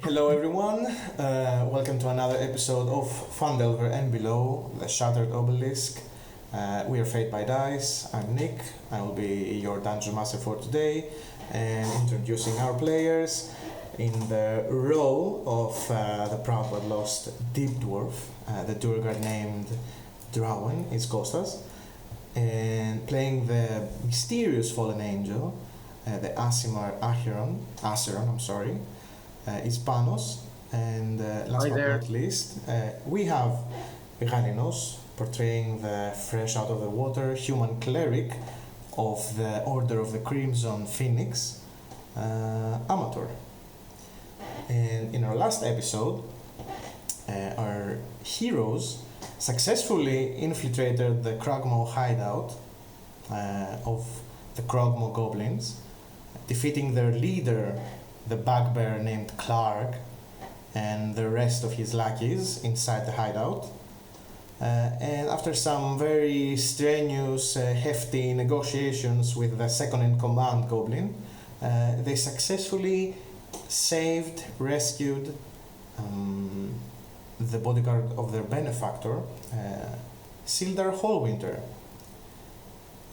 Hello everyone, welcome to another episode of Phandelver and Below, the Shattered Obelisk. We are Fate by Dice, I'm Nick, I will be your Dungeon Master for today and introducing our players in the role of the proud but lost Deep Dwarf, the Duergar named Drawen is Kostas, and playing the mysterious fallen angel, the Aasimar Acheron, is Panos, and last but not least, we have Galinos portraying the fresh out of the water human cleric of the Order of the Crimson Phoenix, Amator. And in our last episode, our heroes successfully infiltrated the Kragmo hideout of the Kragmo goblins, defeating their leader, the bugbear named Clark, and the rest of his lackeys inside the hideout. And after some very strenuous, hefty negotiations with the second in command goblin, they successfully rescued the bodyguard of their benefactor, Sildar Hallwinter.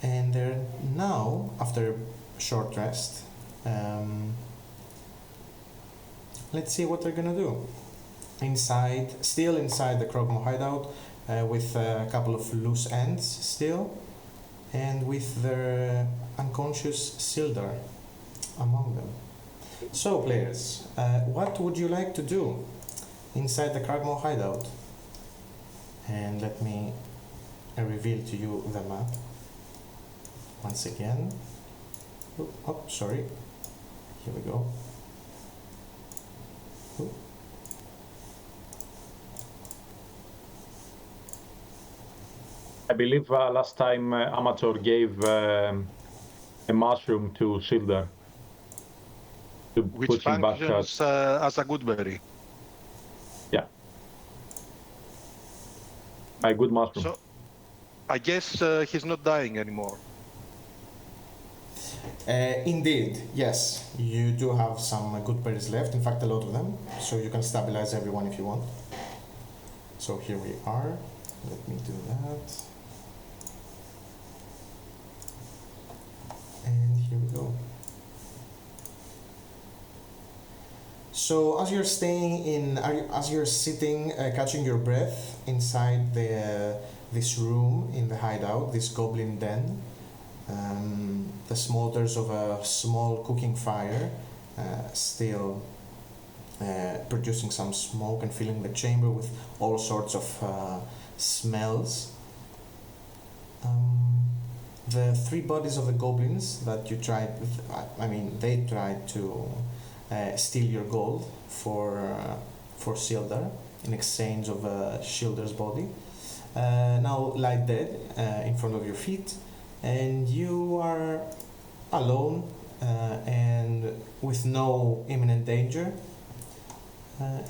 And they're now, after a short rest, let's see what they're gonna do. Still inside the Krogmo hideout, with a couple of loose ends still, and with their unconscious Sildar among them. So, players, what would you like to do inside the Kragmo hideout? And let me reveal to you the map once again. Oh, sorry. Here we go. I believe last time Amator gave a mushroom to Sildar to Which put him back. functions as a good berry. Yeah. A good mushroom. So, I guess he's not dying anymore. Indeed, yes. You do have some good berries left, in fact a lot of them, so you can stabilize everyone if you want. So here we are. Let me do that. And here we go. So as you're sitting, catching your breath inside this room in the hideout, this goblin den, the smolders of a small cooking fire still producing some smoke and filling the chamber with all sorts of smells. The three bodies of the goblins that you they tried to steal your gold for Sildar in exchange of Shildar's body, now lie dead in front of your feet, and you are alone and with no imminent danger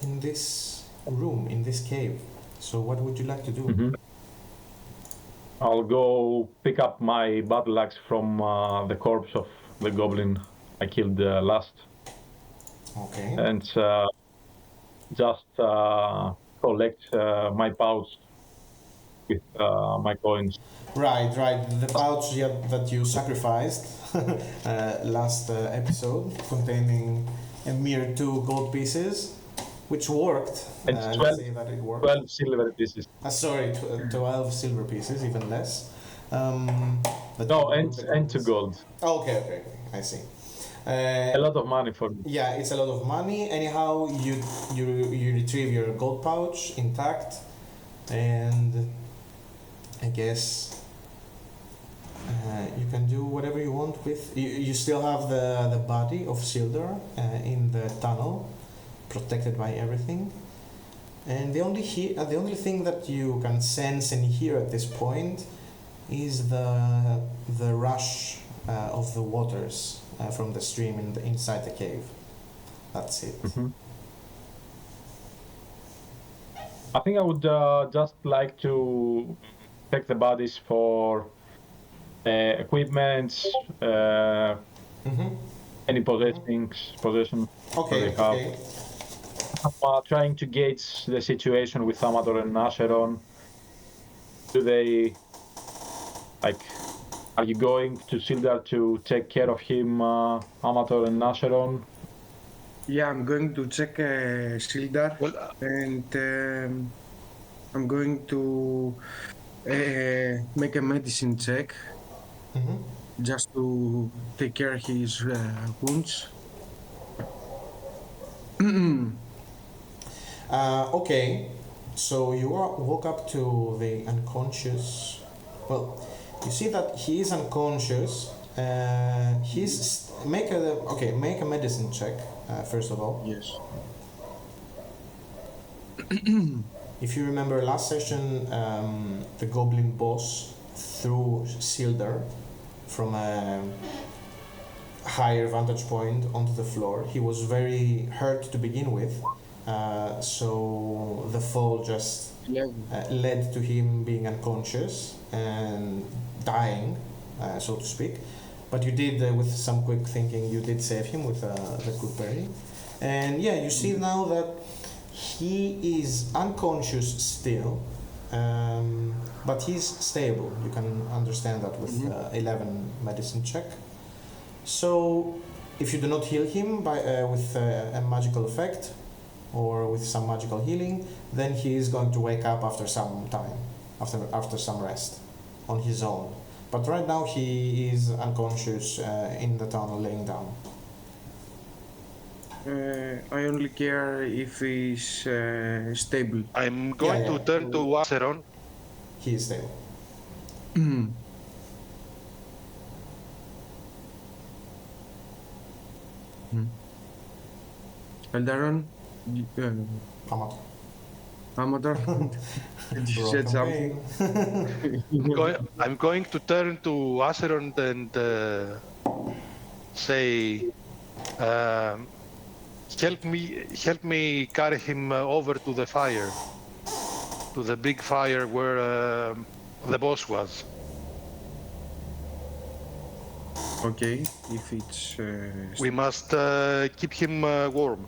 in this room, in this cave. So what would you like to do? Mm-hmm. I'll go pick up my battle axe from the corpse of the goblin I killed last. Okay. And just collect my pouch with my coins. Right. The pouch that you sacrificed last episode, containing a mere 2 gold pieces, which worked. And 12, say that it worked. 12 silver pieces. 12 silver pieces, even less. And 2 gold. Okay, I see. A lot of money for me. Yeah, it's a lot of money. Anyhow, you retrieve your gold pouch intact, and I guess you can do whatever you want with. You still have the body of Sildar in the tunnel, protected by everything. And the only thing that you can sense and hear at this point is the rush of the waters from the stream inside the cave. That's it. Mm-hmm. I think I would just like to take the bodies for equipment, any possession. Okay. I'm trying to gauge the situation with Amator and Acheron. Do they, like, are you going to Sildar to take care of him, Amator and Acheron? Yeah, I'm going to check Sildar, Well, and I'm going to make a medicine check Mm-hmm. just to take care of his wounds. Okay, so you walk up to the unconscious. Well, you see that he is unconscious. Make a medicine check first of all. Yes. If you remember last session, the goblin boss threw Sildar from a higher vantage point onto the floor. He was very hurt to begin with, so the fall just led to him being unconscious and dying, so to speak. But you did, with some quick thinking, you did save him with the good berry. And yeah, you see now that he is unconscious still, but he's stable. You can understand that with 11 medicine check. So if you do not heal him by with a magical effect or with some magical healing, then he is going to wake up after some time, after some rest on his own. But right now he is unconscious in the tunnel, laying down. I only care if he's stable. I'm going to turn to Acheron. He is stable. Eldaron, Amator. Amator, you said something. I'm going to turn to Acheron and say, help me carry him over to the fire, to the big fire where the boss was. Okay, if it's... We must keep him warm.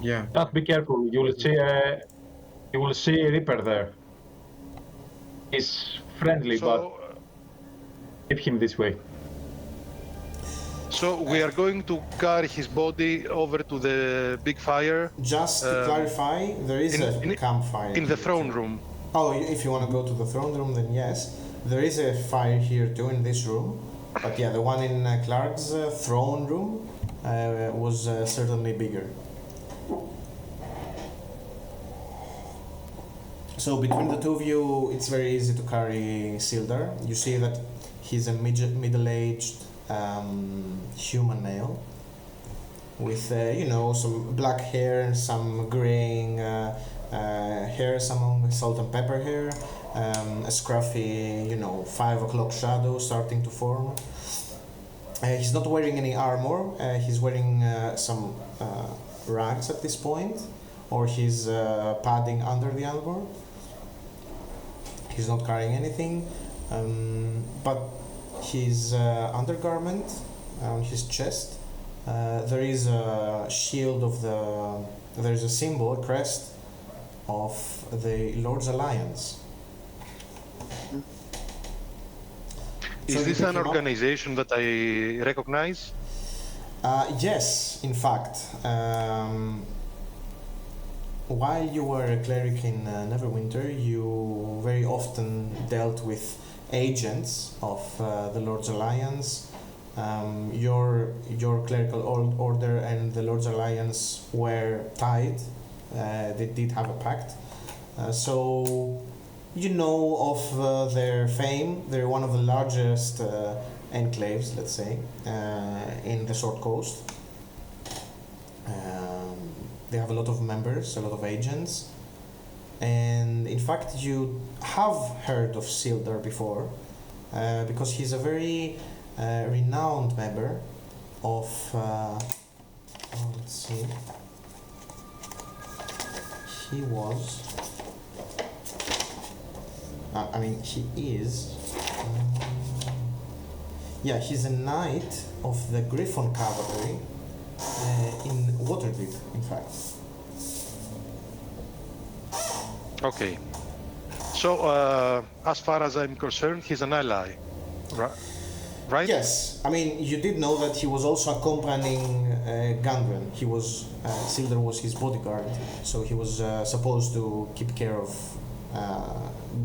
Yeah. Just be careful. You will see a Reaper there. He's friendly, but keep him this way. So we are going to carry his body over to the big fire. Just to clarify, there is a campfire in the throne room. Oh, if you want to go to the throne room, then yes. There is a fire here too in this room. But yeah, the one in Clark's throne room was certainly bigger. So between the two of you, it's very easy to carry Sildar. You see that he's a middle-aged human male with some black hair, some graying hair, some salt and pepper hair, a scruffy 5 o'clock shadow starting to form. He's not wearing any armor. He's wearing some rags at this point, or he's padding under the armor. He's not carrying anything, but his undergarment on his chest, there is a shield there is a symbol, a crest of the Lord's Alliance. Is this an organization that I recognize? Yes, in fact. While you were a cleric in Neverwinter, you very often dealt with agents of the Lord's Alliance. Your clerical order and the Lord's Alliance were tied. They did have a pact. So you know of their fame. They're one of the largest enclaves, let's say, in the Sword Coast. They have a lot of members, a lot of agents, and in fact you have heard of Sildar before, because he's a very renowned member of, let's see, he was, he is, he's a knight of the Griffon Cavalry in Waterdeep, in fact. Okay. So, as far as I'm concerned, he's an ally, right? Yes, I mean, you did know that he was also accompanying Gundren. He was, Sildar was his bodyguard, so he was supposed to keep care of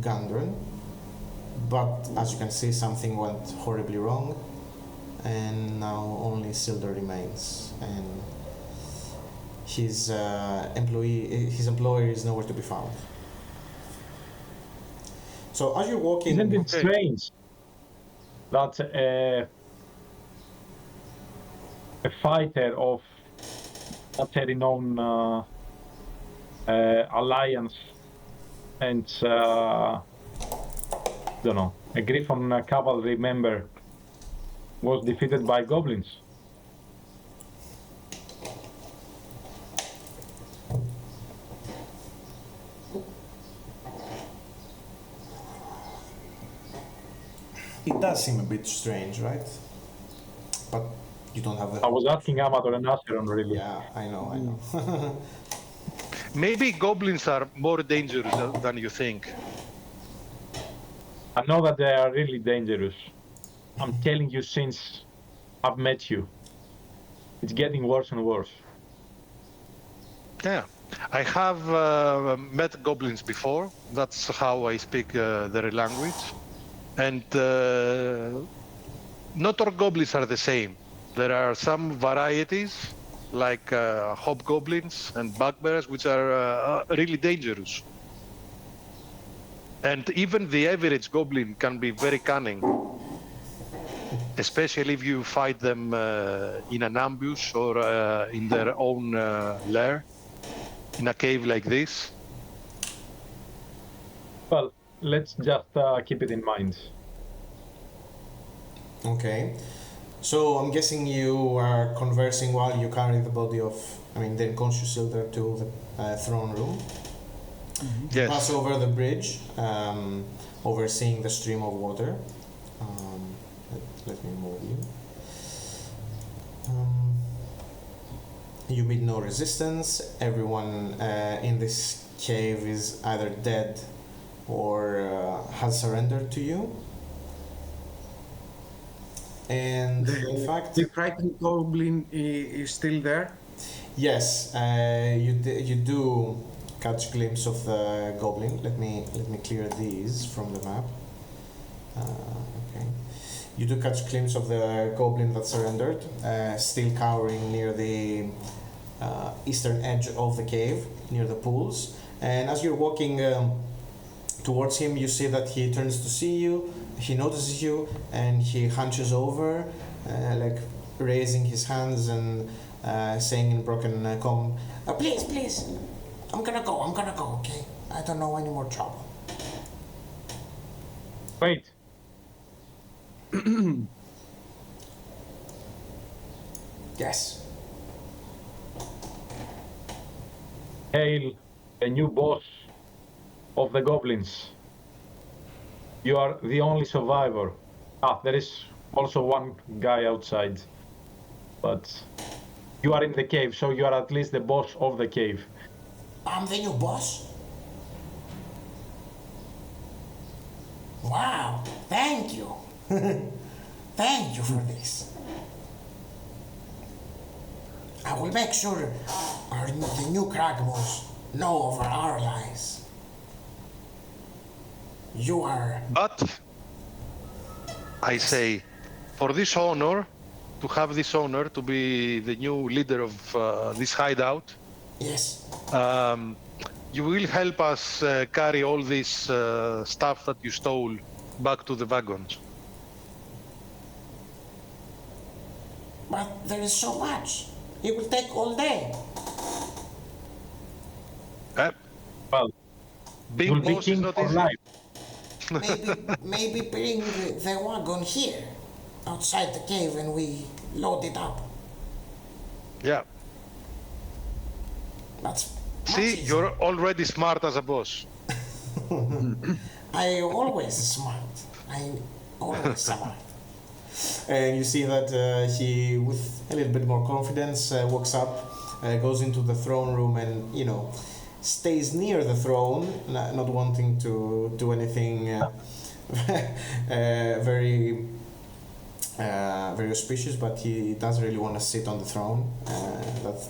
Gundren. But as you can see, something went horribly wrong, and now only Sildar remains, and his employer is nowhere to be found. So as you're walking, Isn't it strange that a fighter of such a renowned alliance and don't know, a Griffon cavalry member was defeated by goblins? it does seem a bit strange, right? But you don't have the... I was asking Amator and Acheron, really. Yeah, I know. Maybe goblins are more dangerous than you think. I know that they are really dangerous. I'm telling you since I've met you. It's getting worse and worse. Yeah, I have met goblins before. That's how I speak their language. And not all goblins are the same. There are some varieties, like hobgoblins and bugbears, which are really dangerous. And even the average goblin can be very cunning, especially if you fight them in an ambush or in their own lair, in a cave like this. Well, let's just keep it in mind. Okay. So I'm guessing you are conversing while you carry the body of, the unconscious Sildar to the throne room. Mm-hmm. Yes. Pass over the bridge, overseeing the stream of water. Let me move you. You meet no resistance. Everyone in this cave is either dead or has surrendered to you. And in fact, the frightened goblin is still there. Yes, you do catch a glimpse of the goblin. Let me clear these from the map. Okay, you do catch a glimpse of the goblin that surrendered, still cowering near the eastern edge of the cave, near the pools. And as you're walking towards him, you see that he turns to see you. He notices you, and he hunches over, like raising his hands and saying in broken calm, please, I'm gonna go, okay? I don't know any more trouble. Wait. Yes. Hail, the new boss of the goblins. You are the only survivor. There is also one guy outside. But you are in the cave, so you are at least the boss of the cave. I'm the new boss? Wow, thank you. Thank you for this. I will make sure the new Kragmos know of our lies. You are... But I say, for this honor, to have this honor to be the new leader of this hideout, Yes. you will help us carry all this stuff that you stole back to the wagons. But there is so much. It will take all day. Well, Big you'll be boss is king not for easy. life. Maybe bring the wagon here, outside the cave, and we load it up. Yeah. That's See, much you're already smart as a boss. I always smart. I always smart. And you see that he, with a little bit more confidence, walks up goes into the throne room and, stays near the throne, not wanting to do anything very very auspicious, but he does really want to sit on the throne.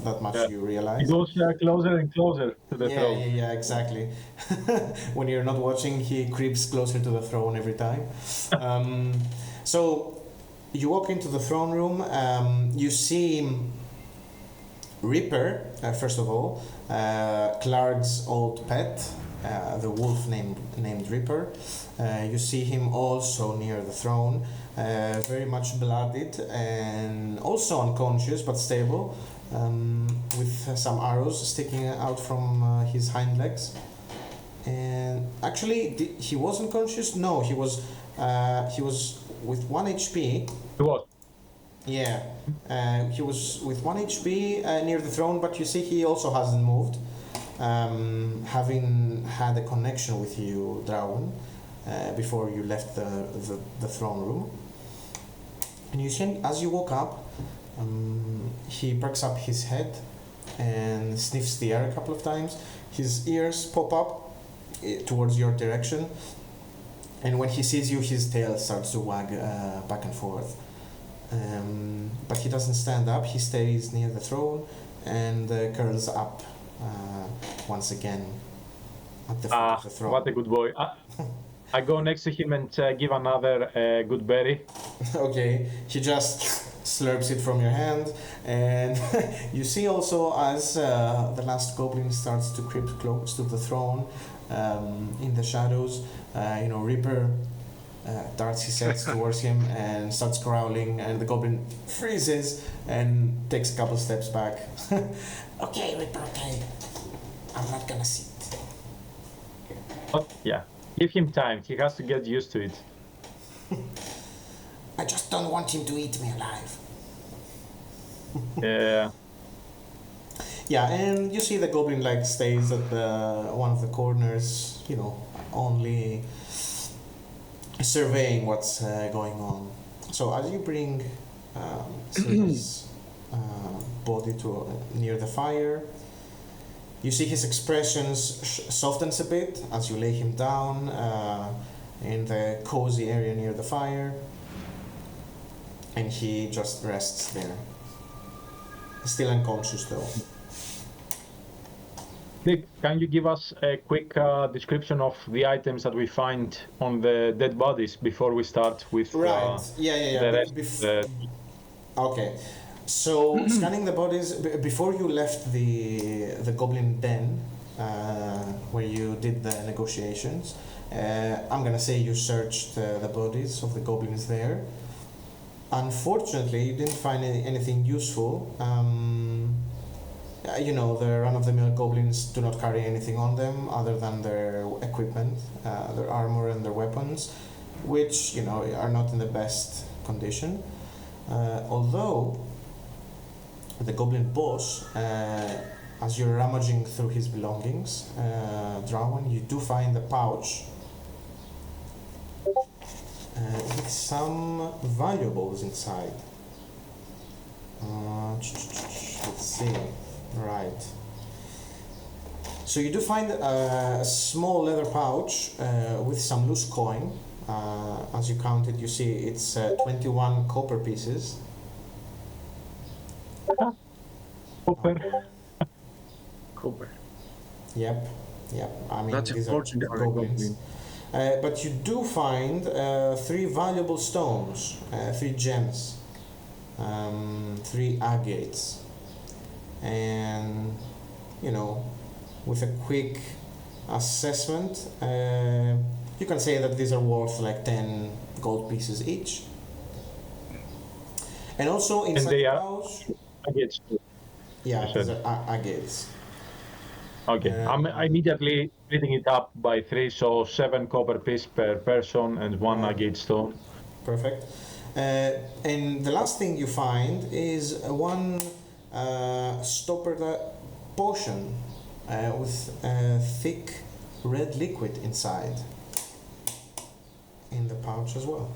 That much you realize. He goes closer and closer to the throne. Yeah, exactly. When you're not watching, he creeps closer to the throne every time. So you walk into the throne room. You see Reaper, first of all, Clark's old pet, the wolf named Reaper. You see him also near the throne, very much bloodied and also unconscious but stable, with some arrows sticking out from his hind legs. And actually, he wasn't conscious. No, he was with 1 HP. He was. Yeah, he was with 1 HP near the throne, but you see he also hasn't moved, having had a connection with you, Drawen, before you left the throne room. And you see, as you walk up, he perks up his head and sniffs the air a couple of times. His ears pop up towards your direction, and when he sees you, his tail starts to wag back and forth. But he doesn't stand up. He stays near the throne and curls up once again at the foot of the throne. What a good boy. I go next to him and give another good berry. Okay, he just slurps it from your hand, and you see also as the last goblin starts to creep close to the throne, in the shadows, Reaper darts his head towards him and starts growling, and the goblin freezes and takes a couple steps back. Okay, Reaper, okay. I'm not gonna sit. But yeah, give him time. He has to get used to it. I just don't want him to eat me alive. Yeah. Yeah, and you see the goblin stays at one of the corners, only surveying what's going on. So as you bring his body to near the fire, you see his expressions softens a bit as you lay him down in the cozy area near the fire, and he just rests there, still unconscious though. Nick, can you give us a quick description of the items that we find on the dead bodies before we start with Right. Yeah. Okay. So scanning the bodies before you left the goblin den, where you did the negotiations. I'm gonna say you searched the bodies of the goblins there. Unfortunately, you didn't find anything useful. The run-of-the-mill goblins do not carry anything on them other than their equipment, their armor and their weapons, which are not in the best condition. Although the goblin boss, as you're rummaging through his belongings, Drawen, you do find a pouch with some valuables inside. Let's see. Right. So you do find a small leather pouch with some loose coin. As you count it, you see it's 21 copper pieces. Copper. Copper. Yep. I mean, That's these are unfortunate for a goblins. But you do find 3 valuable stones, 3 gems, 3 agates, and with a quick assessment, you can say that these are worth 10 gold pieces each. And also inside the pouch, agates. yeah, these are agates. Okay, I'm immediately splitting it up by 3, so 7 copper piece per person and 1 agate stone. Perfect. And the last thing you find is one stoppered potion with thick red liquid inside in the pouch as well.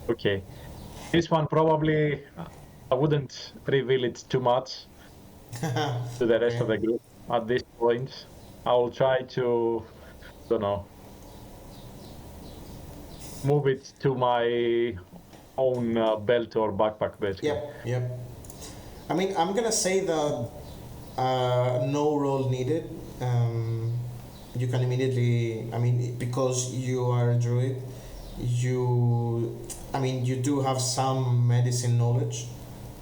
Okay, this one probably I wouldn't reveal it too much, to the rest of the group at this point. I will try to, don't know, move it to my own belt or backpack, basically. Yep. I mean, I'm gonna say that no roll needed. You can immediately, I mean, because you are a druid, you do have some medicine knowledge.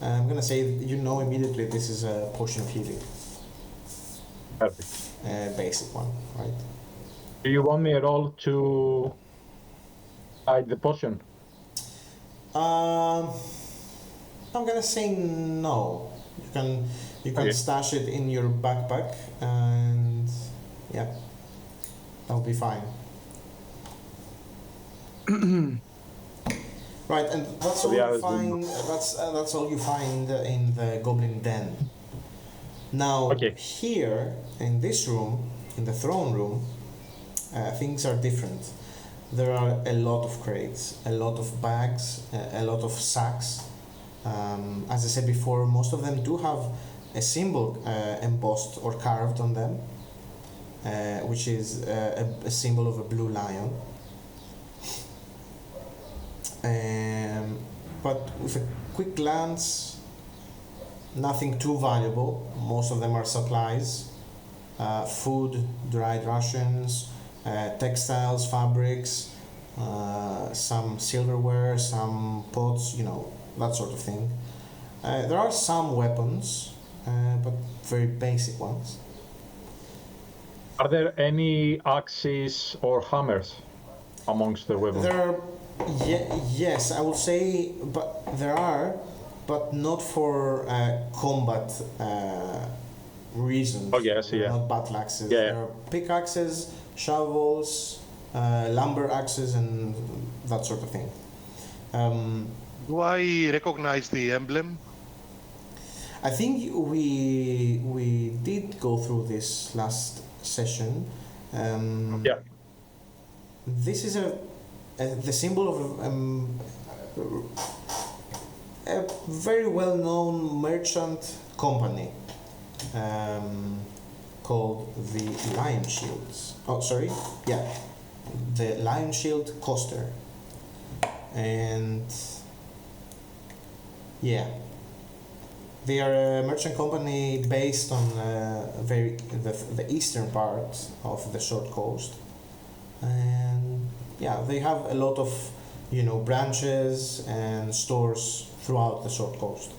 I'm gonna say you know immediately this is a potion of healing. Perfect. Basic one, right? Do you want me at all to hide the potion? I'm gonna say no. You can Okay. stash it in your backpack, and yeah, that'll be fine. Right, and that's So all the you others will find. That's all you find in the goblin den. Now, Okay. here in this room, in the throne room, things are different. There are a lot of crates, a lot of bags, a lot of sacks. As I said before, most of them do have a symbol embossed or carved on them, which is a symbol of a blue lion. But with a quick glance, nothing too valuable. Most of them are supplies, food, dried rations, textiles, fabrics, some silverware, some pots, that sort of thing. There are some weapons, but very basic ones. Are there any axes or hammers amongst the weapons? There are, yes, I would say, but there are, but not for combat reasons. Okay, I see, yeah. Not battle axes. Yeah, yeah. There are pickaxes, shovels, lumber axes, and that sort of thing. Do I recognize the emblem? I think we did go through this last session. Yeah. This is the symbol of a very well-known merchant company called the Lion Shields. Oh, sorry. Yeah, the Lion Shield Coaster. And yeah, they are a merchant company based on the eastern part of the short coast, and yeah, they have a lot of branches and stores throughout the short coast.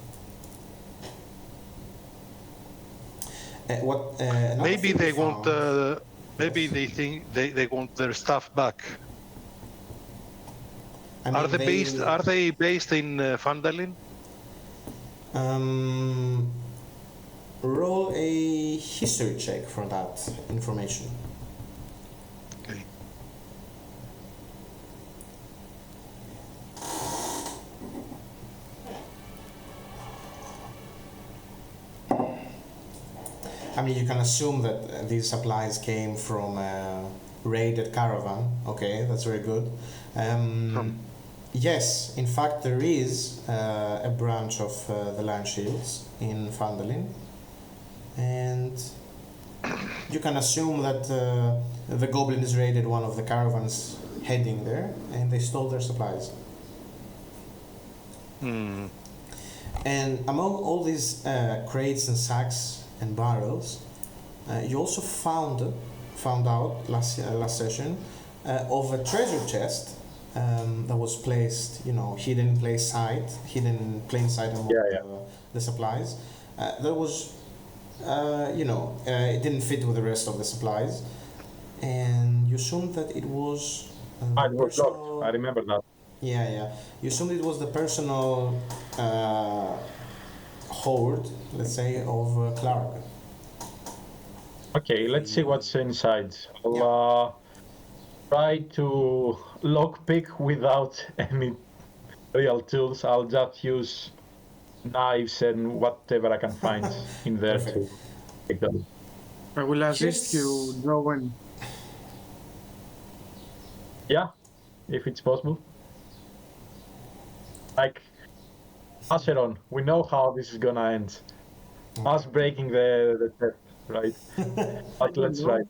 Maybe they want. Maybe they think they want their stuff back. I mean, Are they based in Phandalin? Roll a history check for that information. Okay. I mean, you can assume that these supplies came from a raided caravan. Okay, that's very good. Yes, in fact, there is a branch of the Lion Shields in Phandalin, and you can assume that the goblins raided one of the caravans heading there, and they stole their supplies. And among all these crates and sacks and barrels, you also found out last session of a treasure chest that was placed, hidden in plain sight among the supplies. There was, it didn't fit with the rest of the supplies, and you assumed that it was It was locked. I remember that. Yeah. You assumed it was the personal hoard, let's say, of Clark. Okay, let's see what's inside. I'll try to lockpick without any real tools. I'll just use knives and whatever I can find in there to take them. I will assist you, Drawen. Yeah, if it's possible. Like, Acheron, we know how this is gonna end. us breaking the test, right? But let's try.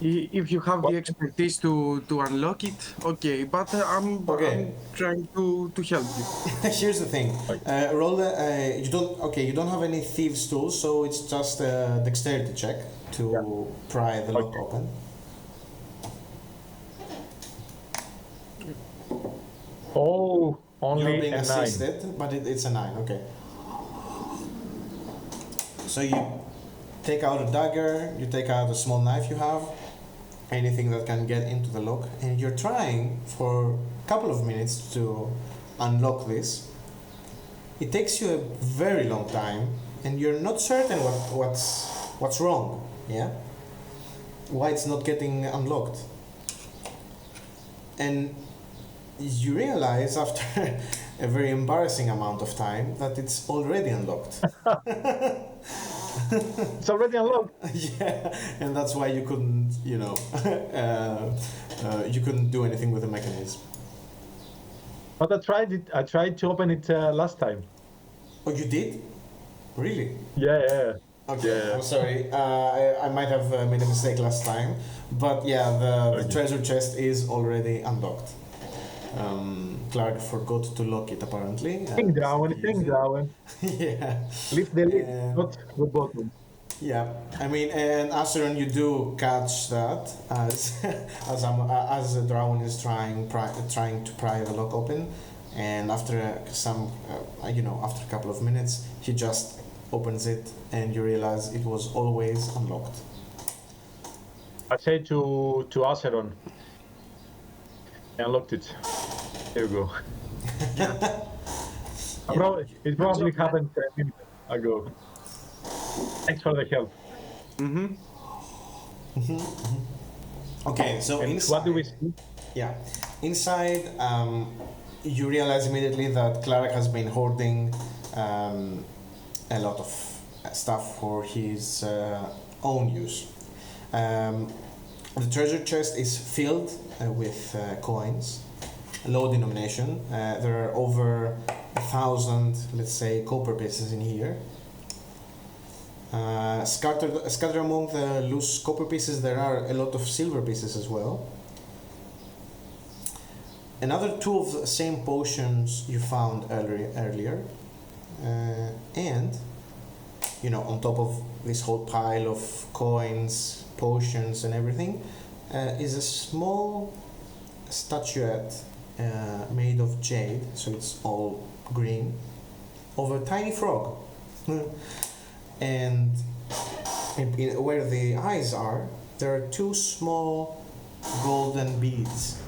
If you have the expertise to unlock it, okay. But I'm trying to help you. Here's the thing. Roll. You don't have any thieves tools, so it's just a dexterity check to pry the lock open. Oh, only You're being a 9. assisted, but it's a 9. Okay. So you take out a dagger, you take out a small knife you have, anything that can get into the lock, and you're trying for a couple of minutes to unlock this. It takes you a very long time, and you're not certain what's wrong. Yeah. Why it's not getting unlocked. And you realize after a very embarrassing amount of time that it's already unlocked. It's already unlocked. Yeah, and that's why you couldn't, you couldn't do anything with the mechanism. But I tried it. I tried to open it last time. Oh, you did? Really? Yeah. Okay, Yeah. I'm sorry. I might have made a mistake last time, but yeah, the treasure chest is already unlocked. Clark forgot to lock it apparently. Think Drawen. Yeah. Lift the lid, not the bottom. Yeah, I mean, and Acheron, you do catch that as as Drawen is trying to pry the lock open, and after after a couple of minutes, he just opens it, and you realize it was always unlocked. I say to Acheron, I unlocked it. Here you go. It probably happened 10 minutes ago. Thanks for the help. Okay, so and inside, what do we see? Yeah, inside, you realize immediately that Cleric has been hoarding a lot of stuff for his own use. The treasure chest is filled with coins, low denomination. There are over 1,000, let's say, copper pieces in here. Scattered among the loose copper pieces, there are a lot of silver pieces as well. Another 2 of the same potions you found earlier, and on top of this whole pile of coins, potions, and everything, is a small statuette made of jade, so it's all green, of a tiny frog. And where the eyes are, there are 2 small golden beads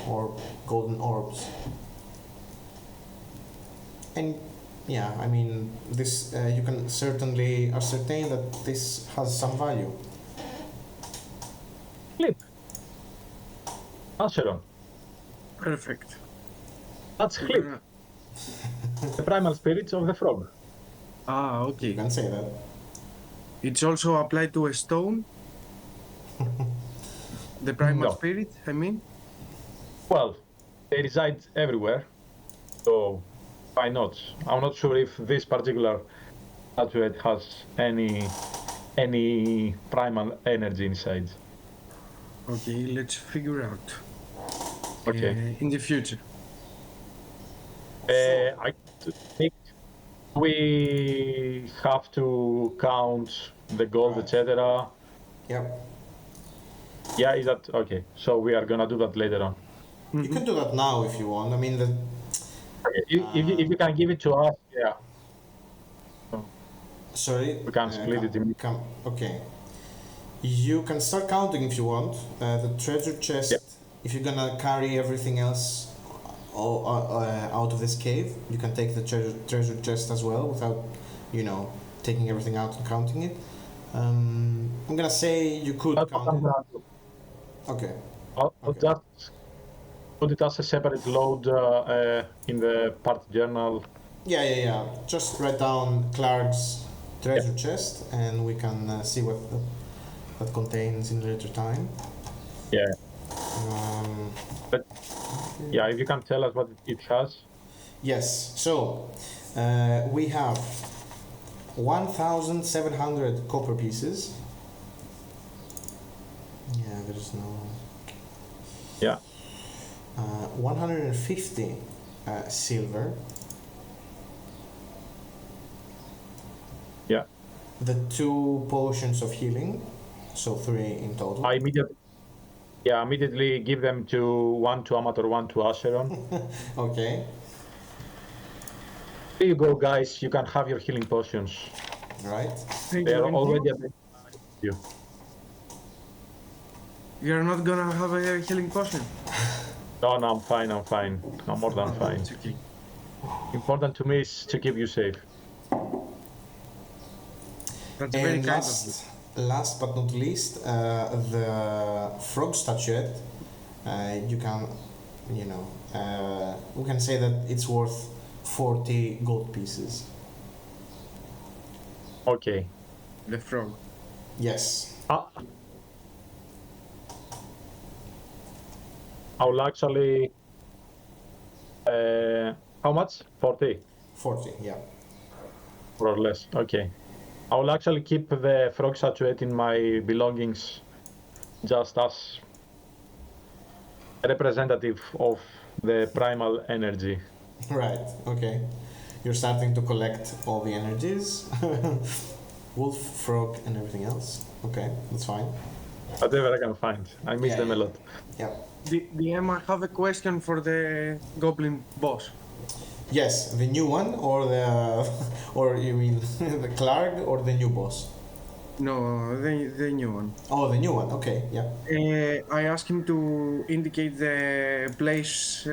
or golden orbs. And yeah, I mean, this you can certainly ascertain that this has some value. Flip. Acheron. Perfect. That's Flip. The primal spirits of the frog. Ah, okay. You can say that. It's also applied to a stone? The primal spirit, I mean? Well, they reside everywhere, so why not? I'm not sure if this particular statuette has any primal energy inside. Okay, let's figure out. Okay. In the future. I think we have to count the gold, etc. Yep. Yeah, is that okay? So we are gonna do that later on. You can do that now if you want. I mean, Okay. If you can give it to us, yeah. Sorry. We can split it in. Okay. You can start counting if you want. The treasure chest. Yeah. If you're gonna carry everything else out of this cave, you can take the treasure chest as well without, taking everything out and counting it. I'm gonna say you could count it. Okay. I'll just put it as a separate load in the party journal. Yeah. Just write down Clark's treasure chest, and we can see what that contains in later time. Yeah. But yeah, if you can tell us what it has. Yes. So We have 1,700 copper pieces. Yeah, there's no. Yeah. 150 silver. Yeah. The 2 potions of healing, so 3 in total. I immediately give them one to Amator, one to Acheron. Okay. Here you go, guys. You can have your healing potions. Right. They are already at you. You're not gonna have a healing potion? No, I'm fine. I'm more than fine. It's okay. Important to me is to keep you safe. That's very And kind of you. last but not least, the frog statuette. You can, we can say that it's worth 40 gold pieces. Okay. The frog. Yes. I'll actually. How much? 40? 40, yeah. More or less. Okay. I will actually keep the frog statuette in my belongings just as a representative of the primal energy. Right, okay. You're starting to collect all the energies. Wolf, frog, and everything else. Okay, that's fine. Whatever I can find. I miss them a lot. Yeah. DM, I have a question for the goblin boss. Yes, the new one or or you mean the Clark or the new boss? No, the new one. Oh, the new one. Okay, yeah. I asked him to indicate the place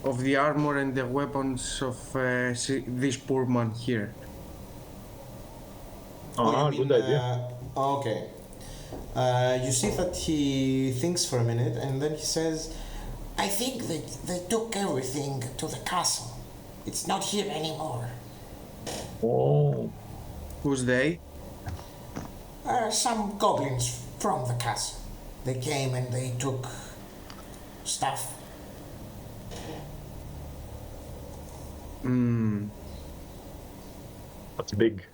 of the armor and the weapons of this poor man here. Good idea. Okay. You see that he thinks for a minute and then he says, I think that they took everything to the castle. It's not here anymore. Oh. Who's they? Some goblins from the castle. They came and they took stuff. That's big.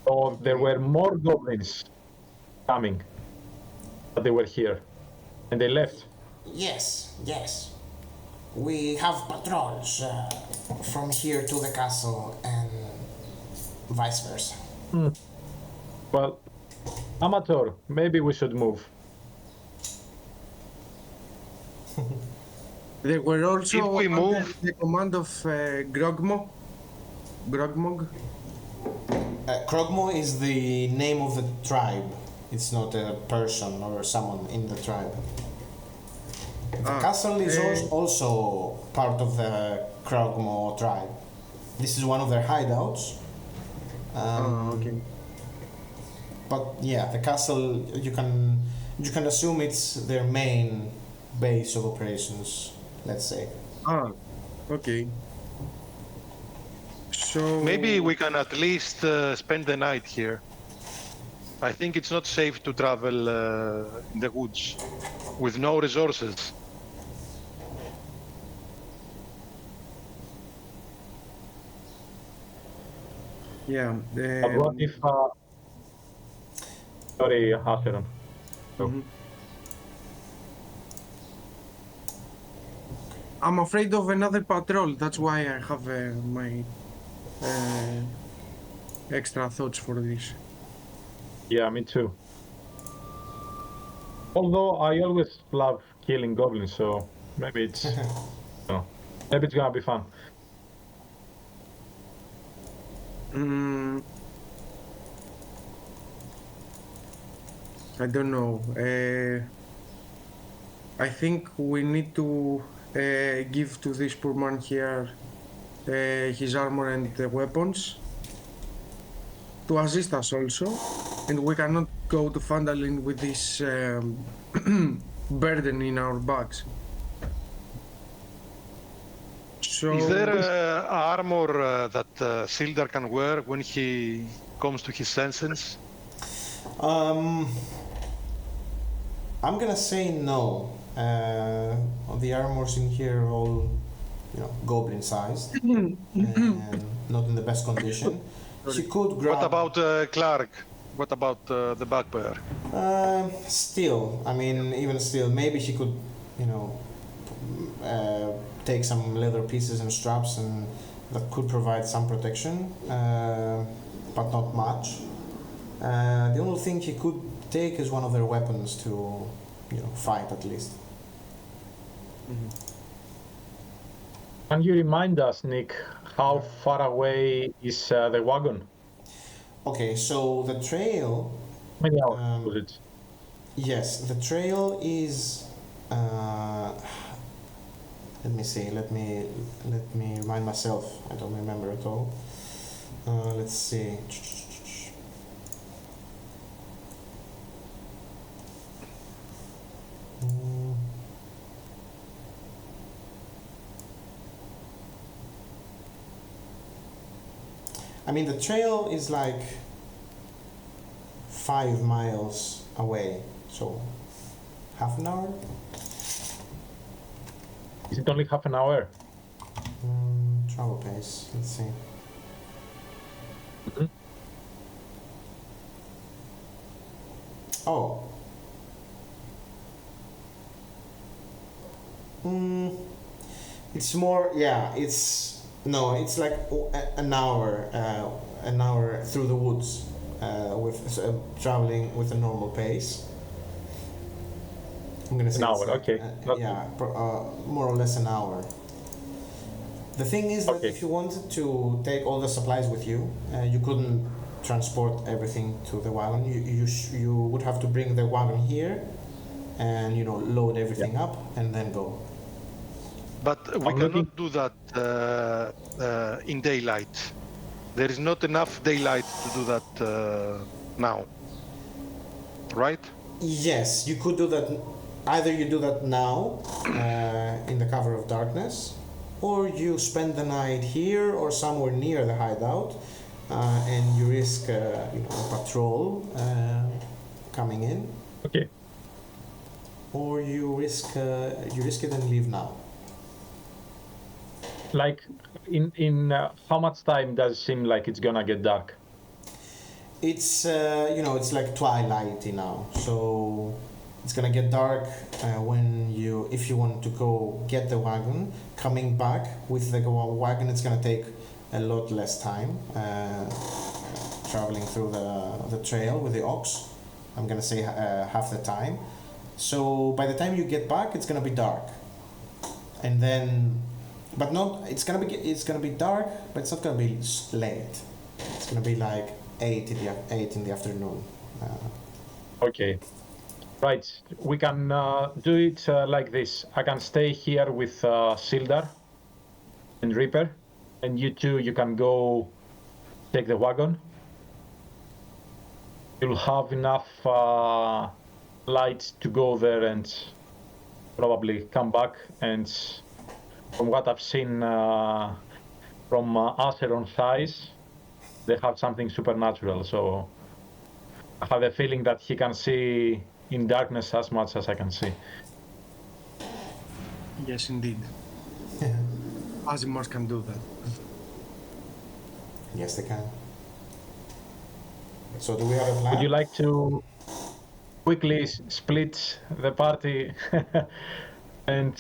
So there were more goblins coming, but they were here, and they left. Yes, yes. We have patrols from here to the castle and vice versa. Well, Amator, maybe we should move. They were also If we under move- the command of Grogmog. Krogmo is the name of the tribe. It's not a person or someone in the tribe. The castle is also part of the Krogmo tribe. This is one of their hideouts. Okay. But yeah, the castle you can assume it's their main base of operations, let's say. Okay. So Maybe we can at least spend the night here. I think it's not safe to travel in the woods with no resources. yeah. But what if... Sorry, Acheron. I'm afraid of another patrol. That's why I have my extra thoughts for this. Yeah, me too. Although I always love killing goblins, so maybe it's... maybe it's gonna be fun. I don't know. I think we need to give to this poor man here his armor and the weapons to assist us also, and we cannot go to Phandalin with this burden in our backs. So Is there armor that Sildar can wear when he comes to his senses? I'm gonna say no. The armors in here are all goblin-sized and not in the best condition. She could grab. What about Cleric? What about the bugbear? Still, I mean, even still, maybe she could, take some leather pieces and straps, and that could provide some protection, but not much. The only thing she could take is one of their weapons to, fight at least. Can you remind us, Nick, how far away is the wagon? Okay, so the trail. How many hours was it? Yes, the trail is. Let me see. Let me remind myself. I don't remember at all. Let's see. I mean, the trail is like 5 miles away, so half an hour? Is it only half an hour? Travel pace, let's see. Oh. It's more, it's like an hour through the woods with traveling with a normal pace. I'm gonna say an hour, okay. More or less an hour. The thing is that Okay. if you wanted to take all the supplies with you, you couldn't transport everything to the wagon. You would have to bring the wagon here, and load everything up and then go. But we cannot do that in daylight. There is not enough daylight to do that now, right? Yes, you could do that. Either you do that now in the cover of darkness, or you spend the night here or somewhere near the hideout, and you risk a patrol coming in. Okay. Or you risk it and leave now. Like, in how much time does it seem like it's gonna get dark? It's it's like twilighty now, so it's gonna get dark if you want to go get the wagon. Coming back with the wagon, it's gonna take a lot less time traveling through the trail with the ox. I'm gonna say half the time. So by the time you get back, it's gonna be dark, and then. But not. It's gonna be dark, but it's not gonna be late. It's gonna be like 8 in the afternoon. Okay. Right. We can do it like this. I can stay here with Sildar and Reaper, and you two, you can go take the wagon. You'll have enough light to go there and probably come back. And from what I've seen from Acheron's eyes, they have something supernatural. So I have a feeling that he can see in darkness as much as I can see. Yes, indeed. Aasimar can do that. Yes, they can. So do we have a plan? Would you like to quickly split the party and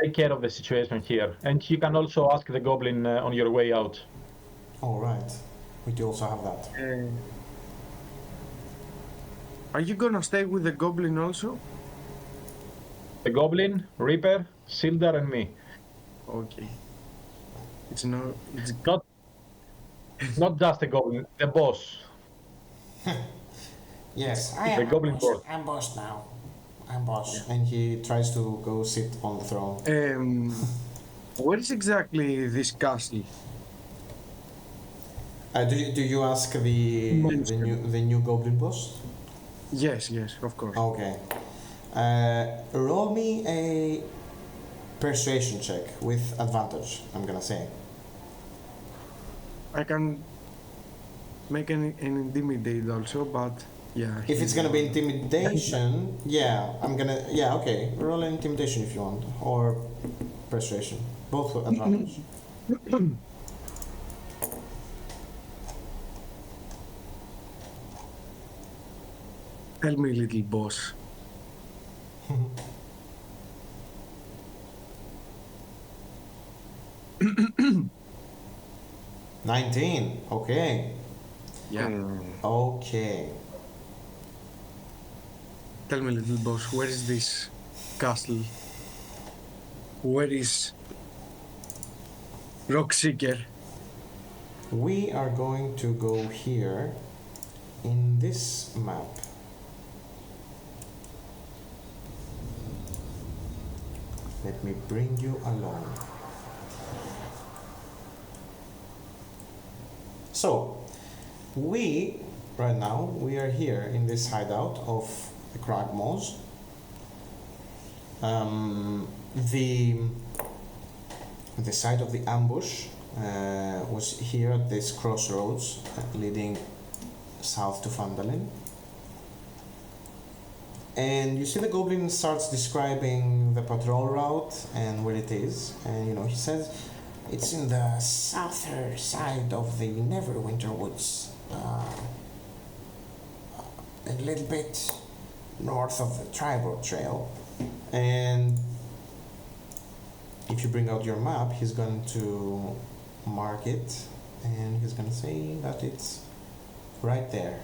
take care of the situation here? And you can also ask the goblin on your way out. All right. We do also have that. Are you gonna stay with the goblin also? The goblin, Reaper, Sildar, and me. Okay. It's not just the goblin, the boss. Yes, the goblin boss. I'm boss now. I'm boss. Yeah. And he tries to go sit on the throne. Where is exactly this castle? Do you ask the new goblin boss? Yes, of course. Okay. Roll me a persuasion check with advantage, I'm gonna say. I can make an intimidate also, but yeah. If it's gonna be intimidation, okay. Roll an intimidation if you want. Or persuasion. Both advantage. Tell me, little boss. $19. Okay. Yeah. Okay. Tell me, little boss, where is this castle? Where is Rockseeker? We are going to go here in this map. Let me bring you along. So, right now, we are here in this hideout of the Cragmaws. The site of the ambush was here at this crossroads leading south to Phandalin. And you see the goblin starts describing the patrol route and where it is. And he says it's in the southern side of the Neverwinter Woods, a little bit north of the Tribal Trail. And if you bring out your map, he's going to mark it and he's going to say that it's right there.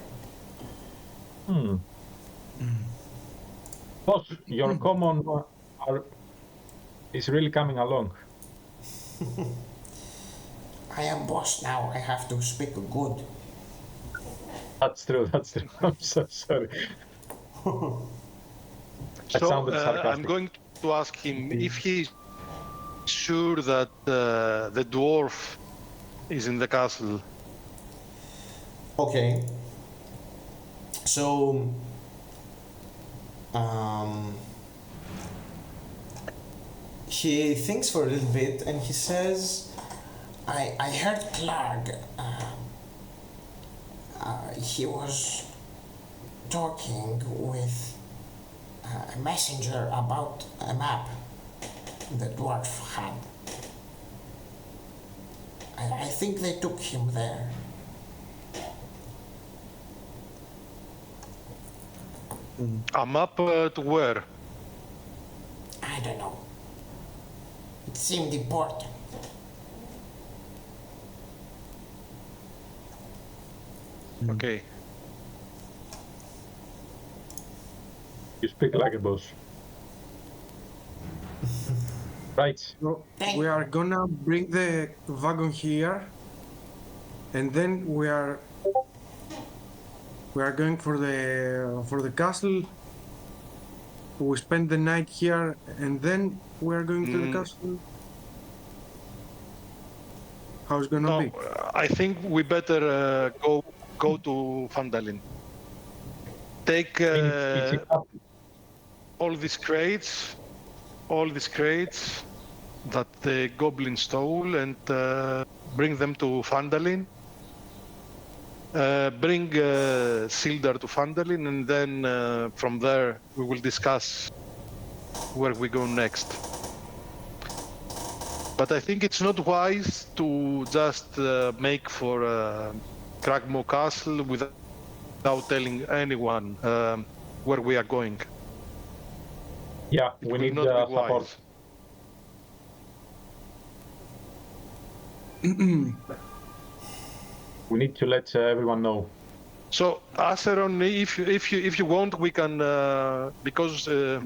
Boss, your common is really coming along. I am boss now. I have to speak good. That's true. I'm so sorry. So I'm going to ask him if he's sure that the dwarf is in the castle. Okay. So, he thinks for a little bit and he says, I heard Clark. He was talking with a messenger about a map the dwarf had. I think they took him there. A map to where? I don't know. It seemed important. Okay. You speak like a boss. Right. So we are gonna bring the wagon here, and then we are going for the castle. We spend the night here, and then we are going to the castle. How's it gonna be? I think we better go to Phandalin. Take all these crates that the goblin stole, and bring them to Phandalin. Bring Sildar to Phandalin, and then from there we will discuss where we go next. But I think it's not wise to just make for Cragmaw Castle without telling anyone where we are going. Yeah, It we will need not be support. wise. We need to let everyone know. So, Acheron, if you want, we can because the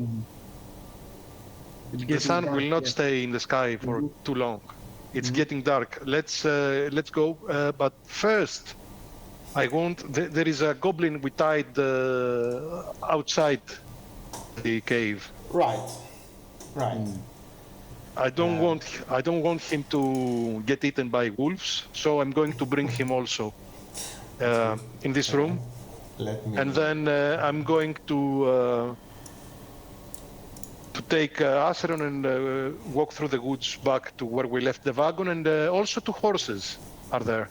sun will not stay in the sky for too long. It's getting dark. Let's go. But first, there is a goblin we tied outside the cave. right. I don't want him to get eaten by wolves, so I'm going to bring him also in this room. And then I'm going to take Acheron and walk through the woods back to where we left the wagon, and also 2 horses are there.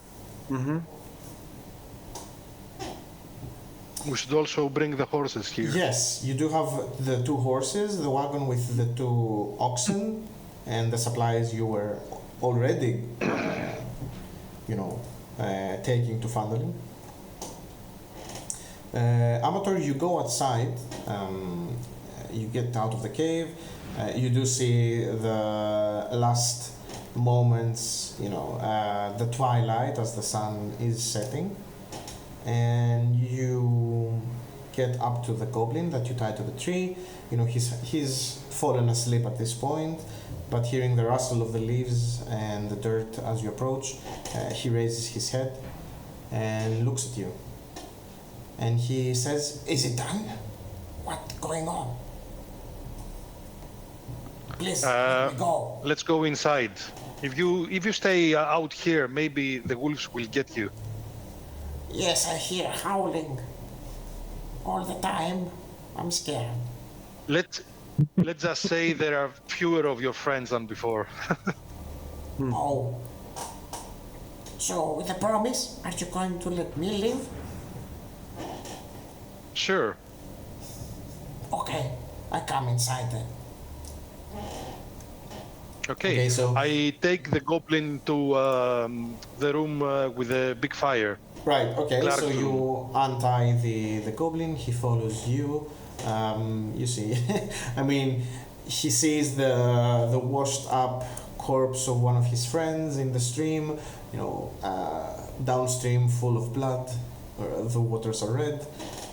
We should also bring the horses here. Yes, you do have the 2 horses, the wagon with the 2 oxen, and the supplies you were already, taking to Phandalin. Amator, you go outside. You get out of the cave. You do see the last moments, the twilight as the sun is setting, and you get up to the goblin that you tied to the tree. He's fallen asleep at this point, but hearing the rustle of the leaves and the dirt as you approach, he raises his head and looks at you. And he says, "Is it done? What's going on? Please, let me go." Let's go inside. If you stay out here, maybe the wolves will get you. Yes, I hear howling all the time. I'm scared. Let's just say there are fewer of your friends than before. Oh. So, with a promise, are you going to let me live? Sure. Okay, I come inside then. Okay, so I take the goblin to the room with the big fire. right, okay, Clark's so room. you untie the goblin, he follows you. You see, I mean, he sees the washed up corpse of one of his friends in the stream, downstream full of blood, the waters are red.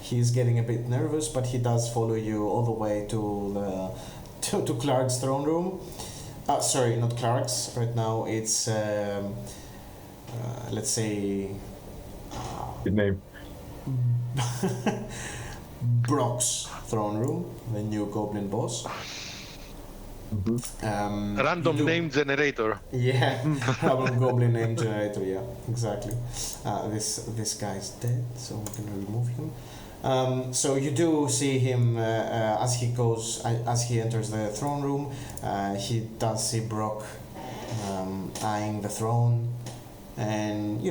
He's getting a bit nervous, but he does follow you all the way to Clark's throne room. Sorry, not Clark's. Right now it's let's say Good name. Brock's throne room, the new goblin boss. Random name generator. Yeah, random goblin name generator. Yeah, exactly. This guy's dead, so we're gonna remove him. So you do see him as he enters the throne room. He does see Brock eyeing the throne, and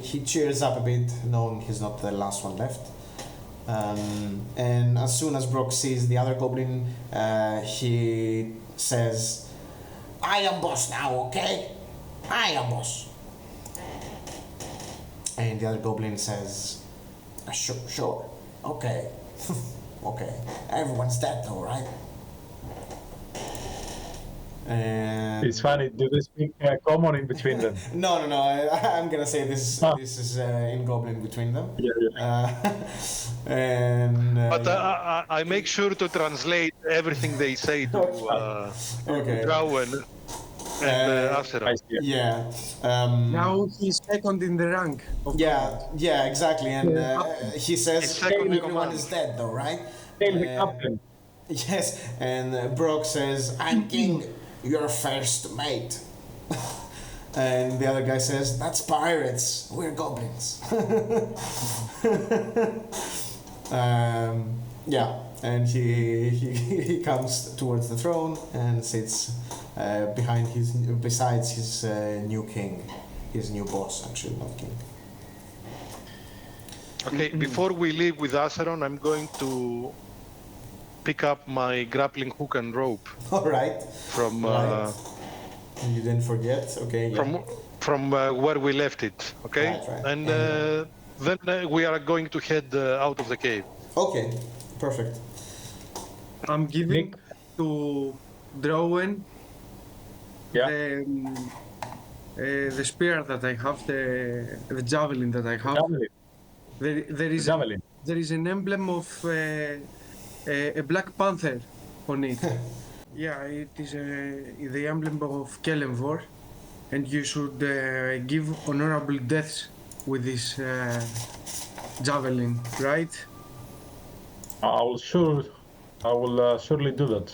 he cheers up a bit, knowing he's not the last one left. And as soon as Brock sees the other goblin, he says, I am boss now, okay? I am boss. and the other goblin says, Sure. Okay. Okay. Everyone's dead though, right? and It's funny. Do they speak common in between them? no, I'm gonna say this is in goblin between them. But I make sure to translate everything they say to Okay. Drawen and Acheron. I see. Yeah. Now he's second in the rank. Yeah, exactly. And he says Second in everyone command. is dead though, right? Hail the captain. Yes, and Brock says, I'm king, your first mate. and the other guy says, That's pirates. We're goblins. yeah, and he comes towards the throne and sits besides his new king, his new boss, actually, not king. Okay, before we leave with Acheron, I'm going to pick up my grappling hook and rope All right. from Right. You didn't forget, okay? Yeah. from where we left it. Okay, Right. and then we are going to head out of the cave. Okay, perfect. I'm giving to Drawen Yeah. the spear that I have, the javelin that I have. Javelin. There is an emblem of a black panther on it. Yeah, it is the emblem of Kellenvor, and you should give honorable deaths with this javelin, right? I will surely do that.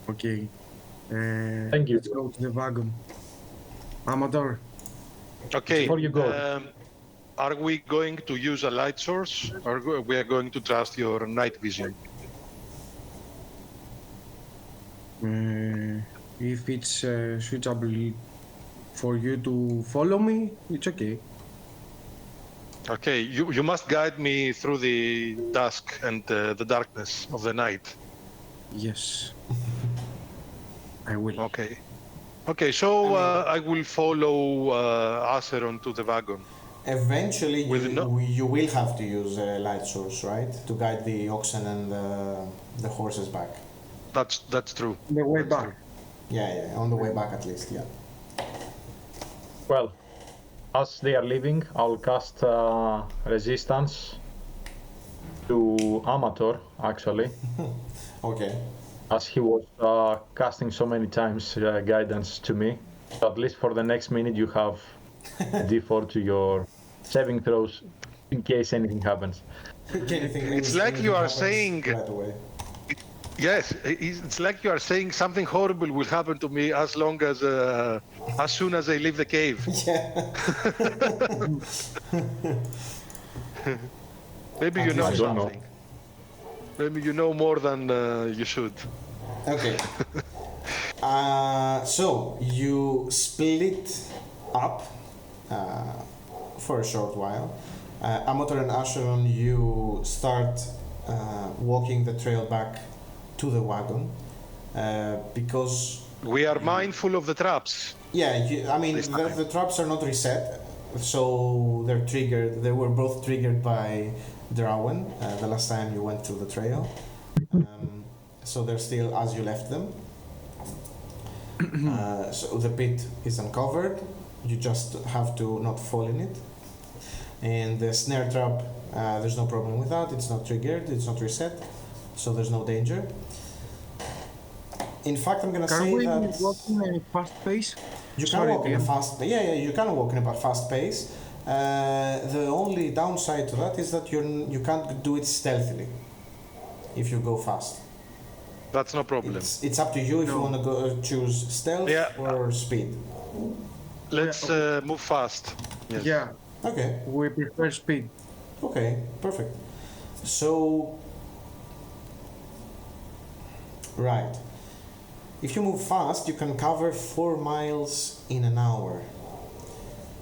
Okay. Thank you. Let's go to the wagon. Amator. Okay. Before you go. Are we going to use a light source, or we are going to trust your night vision? If it's suitable for you to follow me, it's okay. Okay, you must guide me through the dusk and the darkness of the night. Yes. I will. Okay. Okay, so I will follow Acheron to the wagon. Eventually, With you will have to use a light source, right, to guide the oxen and the horses back. That's true. The way That's back. true. Yeah, on the way back at least, yeah. Well, as they are leaving, I'll cast resistance to Amator, actually, Okay. as he was casting so many times guidance to me. So at least for the next minute, you have a D4 to your saving throws in case anything happens. It's like you are saying. Right away. Yes, it's like you are saying something horrible will happen to me as soon as I leave the cave. Yeah. Maybe you know I don't know. something. Maybe you know more than you should. Okay. So you split up for a short while. Amator and Acheron, you start walking the trail back to the wagon because We are mindful of the traps. yeah, I mean the traps are not reset, so they're triggered. They were both triggered by Drawen the last time you went through the trail. So they're still as you left them. So the pit is uncovered. You just have to not fall in it. And the snare trap, there's no problem with that. It's not triggered. It's not reset. So there's no danger. In fact, I'm gonna Can say we that walk in a fast pace? you can Sorry, walk in a Ian. fast. Yeah, you can walk in a fast pace. The only downside to that is that you can't do it stealthily. If you go fast, That's no problem. it's up to you if you want to go choose stealth Yeah. or speed. Let's move fast. Yes. Yeah, Okay. we prefer speed. Okay. Perfect. So, right. If you move fast, you can cover 4 miles in an hour,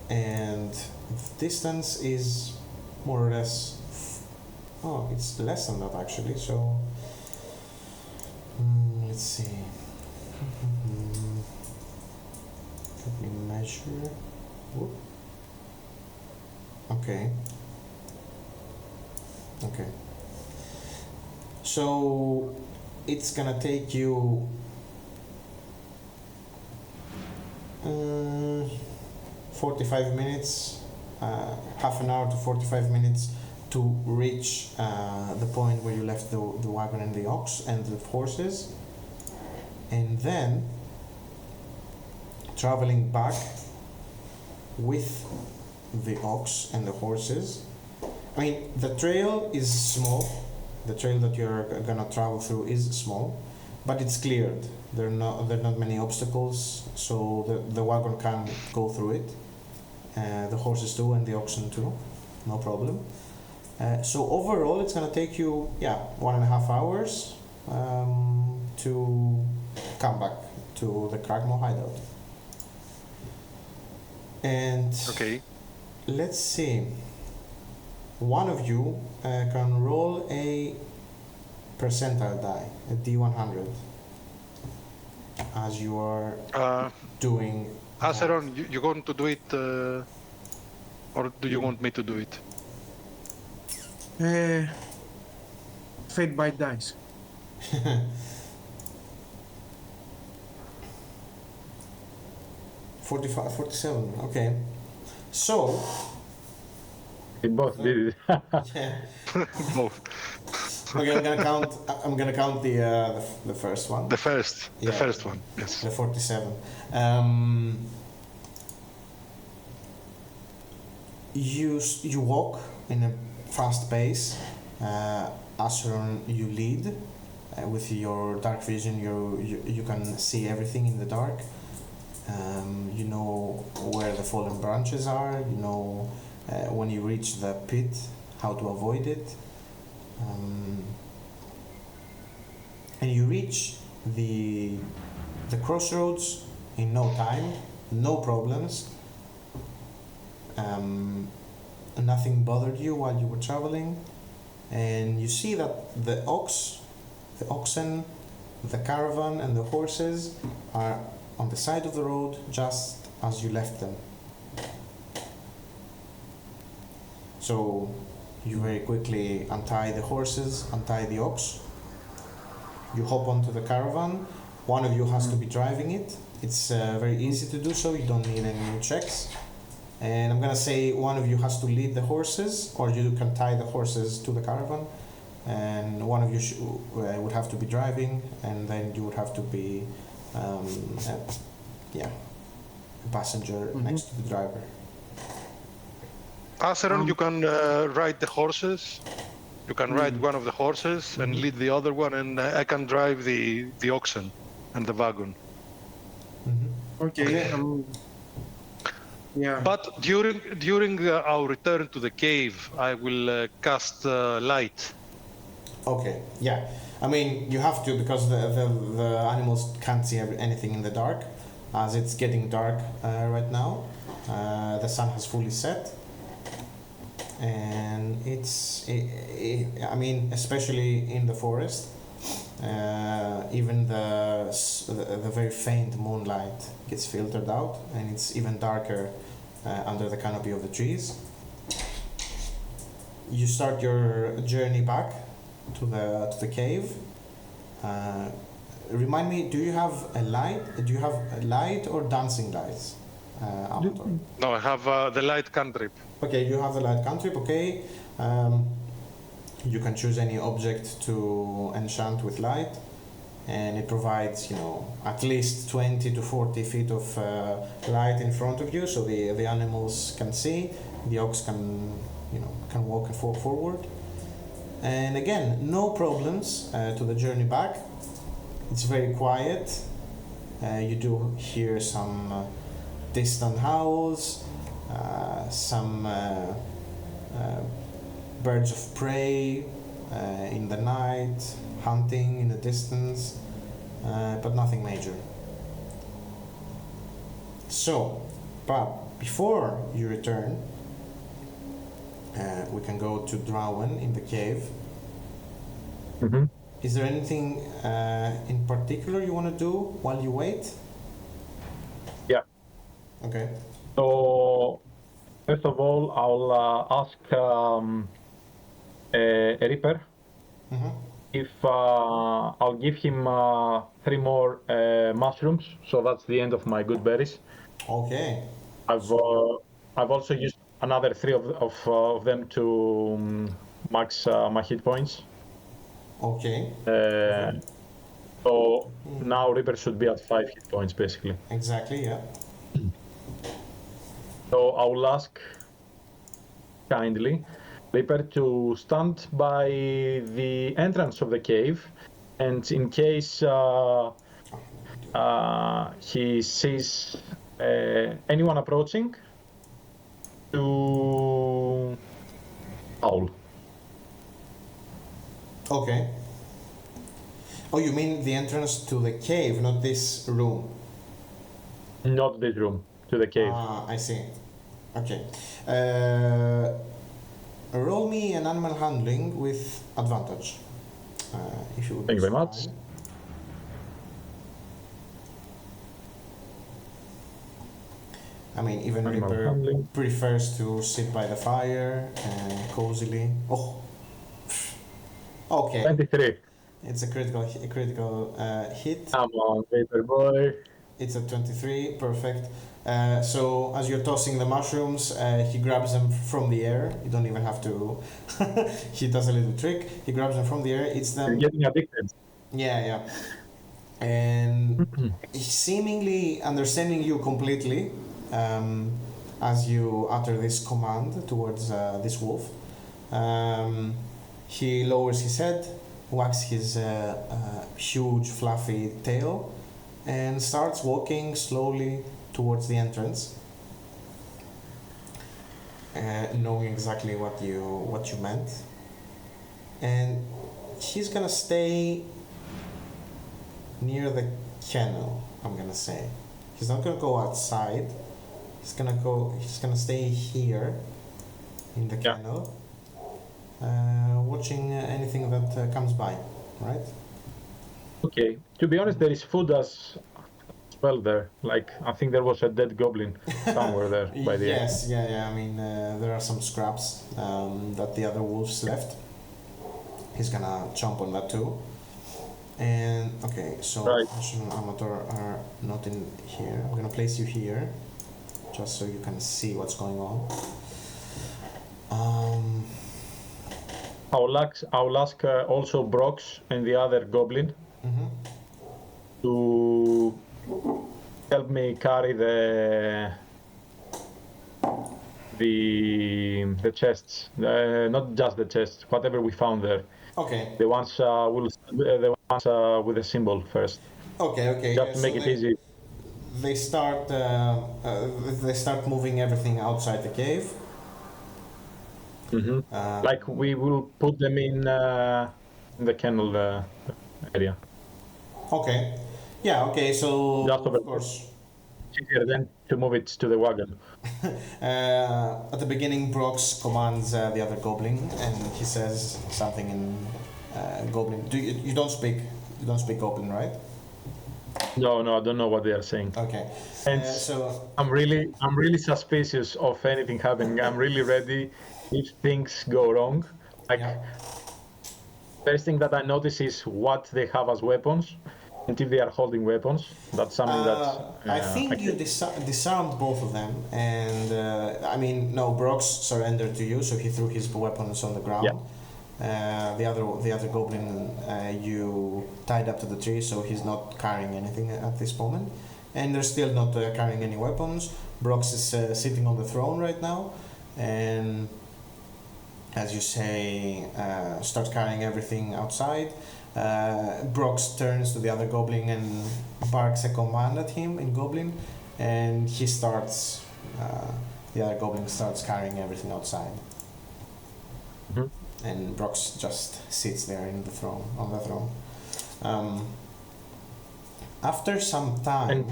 and the distance is more or less. Oh, it's less than that actually. So, let's see. Let me measure. Whoop. Okay. Okay. So it's gonna take you 45 minutes, half an hour to 45 minutes to reach the point where you left the wagon and the ox and the horses, and then traveling back with the ox and the horses. I mean, the trail is small. The trail that you're gonna travel through is small, but it's cleared. There are not many obstacles, so the wagon can go through it. The horses too, and the oxen too, no problem. So overall, it's gonna take you 1.5 hours to come back to the Cragmore hideout. And Okay. let's see. One of you can roll a percentile die, a D100, as you are doing. Acheron, you going to do it, or do you want me to do it? Fate by dice. $45, $47. Okay. So. We both did it. Yeah. Both. Okay, I'm gonna count the first one. The first one. Yes. The 47. You walk in a fast pace. Acheron, you lead. With your dark vision, you can see everything in the dark. You know where the fallen branches are. You know when you reach the pit, how to avoid it. And you reach the crossroads in no time, no problems. Nothing bothered you while you were traveling, and you see that the oxen the caravan and the horses are on the side of the road just as you left them. So you very quickly untie the horses, untie the ox. You hop onto the caravan. One of you has to be driving it. It's very easy to do so. You don't need any checks. And I'm gonna say one of you has to lead the horses, or you can tie the horses to the caravan. And one of you would have to be driving, and then you would have to be, a passenger next to the driver. Acheron, you can ride the horses. You can ride one of the horses and lead the other one, and I can drive the oxen and the wagon. Okay. Yeah. But during our return to the cave, I will cast light. Okay, yeah. I mean, you have to, because the animals can't see anything in the dark, as it's getting dark right now. The sun has fully set. And I mean, especially in the forest, even the very faint moonlight gets filtered out, and it's even darker under the canopy of the trees. You start your journey back to the cave. Remind me, do you have a light? Do you have a light or dancing lights, Amator? No, I have the light cantrip. Okay, you have the light cantrip, okay. You can choose any object to enchant with light, and it provides, at least 20 to 40 feet of light in front of you, so the animals can see, the ox can walk forward. And again, no problems to the journey back. It's very quiet. You do hear some distant howls, some birds of prey in the night, hunting in the distance, but nothing major. So, but before you return, we can go to Drawen in the cave. Mm-hmm. Is there anything in particular you want to do while you wait? Yeah. Okay. So, first of all, I'll ask a Reaper if I'll give him 3 more mushrooms. So that's the end of my good berries. Okay. I've also used another 3 of them to max my hit points. Okay. So now Reaper should be at 5 hit points basically. Exactly, yeah. So I will ask kindly Reaper to stand by the entrance of the cave, and in case he sees anyone approaching, to howl. Okay. Oh, you mean the entrance to the cave, not this room? Not this room, to the cave. Ah, I see. Okay. Roll me an animal handling with advantage. If you would. Thank you very much. I mean, even Animal Reaper handling. prefers to sit by the fire and cozily. Oh. Okay. 23. It's a critical hit. Come on, Reaper boy. It's a 23, perfect. So as you're tossing the mushrooms, he grabs them from the air. You don't even have to. He does a little trick. He grabs them from the air, eats them. You're getting addicted. Yeah. And seemingly understanding you completely, as you utter this command towards this wolf, he lowers his head, wags his huge fluffy tail, and starts walking slowly towards the entrance, knowing exactly what you meant. And he's gonna stay near the kennel, I'm gonna say. He's not gonna go outside. He's gonna stay here in the kennel, watching anything that comes by, right? Okay. To be honest, there is food as well there. Like, I think there was a dead goblin somewhere there by the end. Yes, yeah. I mean, there are some scraps that the other wolves left. He's gonna chomp on that too. And okay, so Right. Acheron and Amator are not in here. I'm gonna place you here, just so you can see what's going on. I'll ask also Brox and the other goblin to help me carry the chests, not just the chests, whatever we found there. Okay. The ones with the symbol first, Okay. just to make it easy. They start moving everything outside the cave. Like we will put them in the kennel area. Okay. Yeah. Okay. So Just over of course. easier then to move it to the wagon. At the beginning, Brox commands the other goblin, and he says something in goblin. You don't speak goblin, right? No, I don't know what they are saying. Okay. And So I'm really suspicious of anything happening. I'm really ready if things go wrong. Like, first thing that I notice is what they have as weapons, and if they are holding weapons. That's something that I think you disarmed both of them, and I mean, no, Brox surrendered to you, so he threw his weapons on the ground. Yeah. The other goblin you tied up to the tree, so he's not carrying anything at this moment, and they're still not carrying any weapons. Brox is sitting on the throne right now, and as you say, starts carrying everything outside. Brox turns to the other goblin and barks a command at him in goblin, and he starts. The other goblin starts carrying everything outside, and Brox just sits there on the throne. After some time,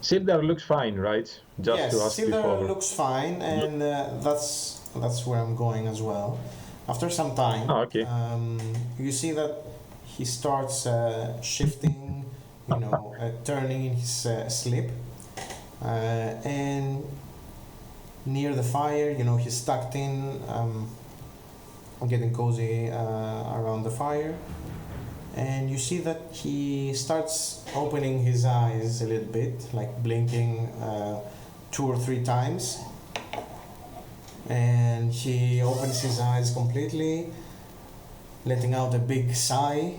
Sildar looks fine, right? Just yes, to ask Sildar before. looks fine, and that's where I'm going as well. After some time, okay. You see that he starts shifting, turning in his sleep, and near the fire, he's tucked in, getting cozy around the fire, and you see that he starts opening his eyes a little bit, like blinking 2 or 3 times. And he opens his eyes completely, letting out a big sigh.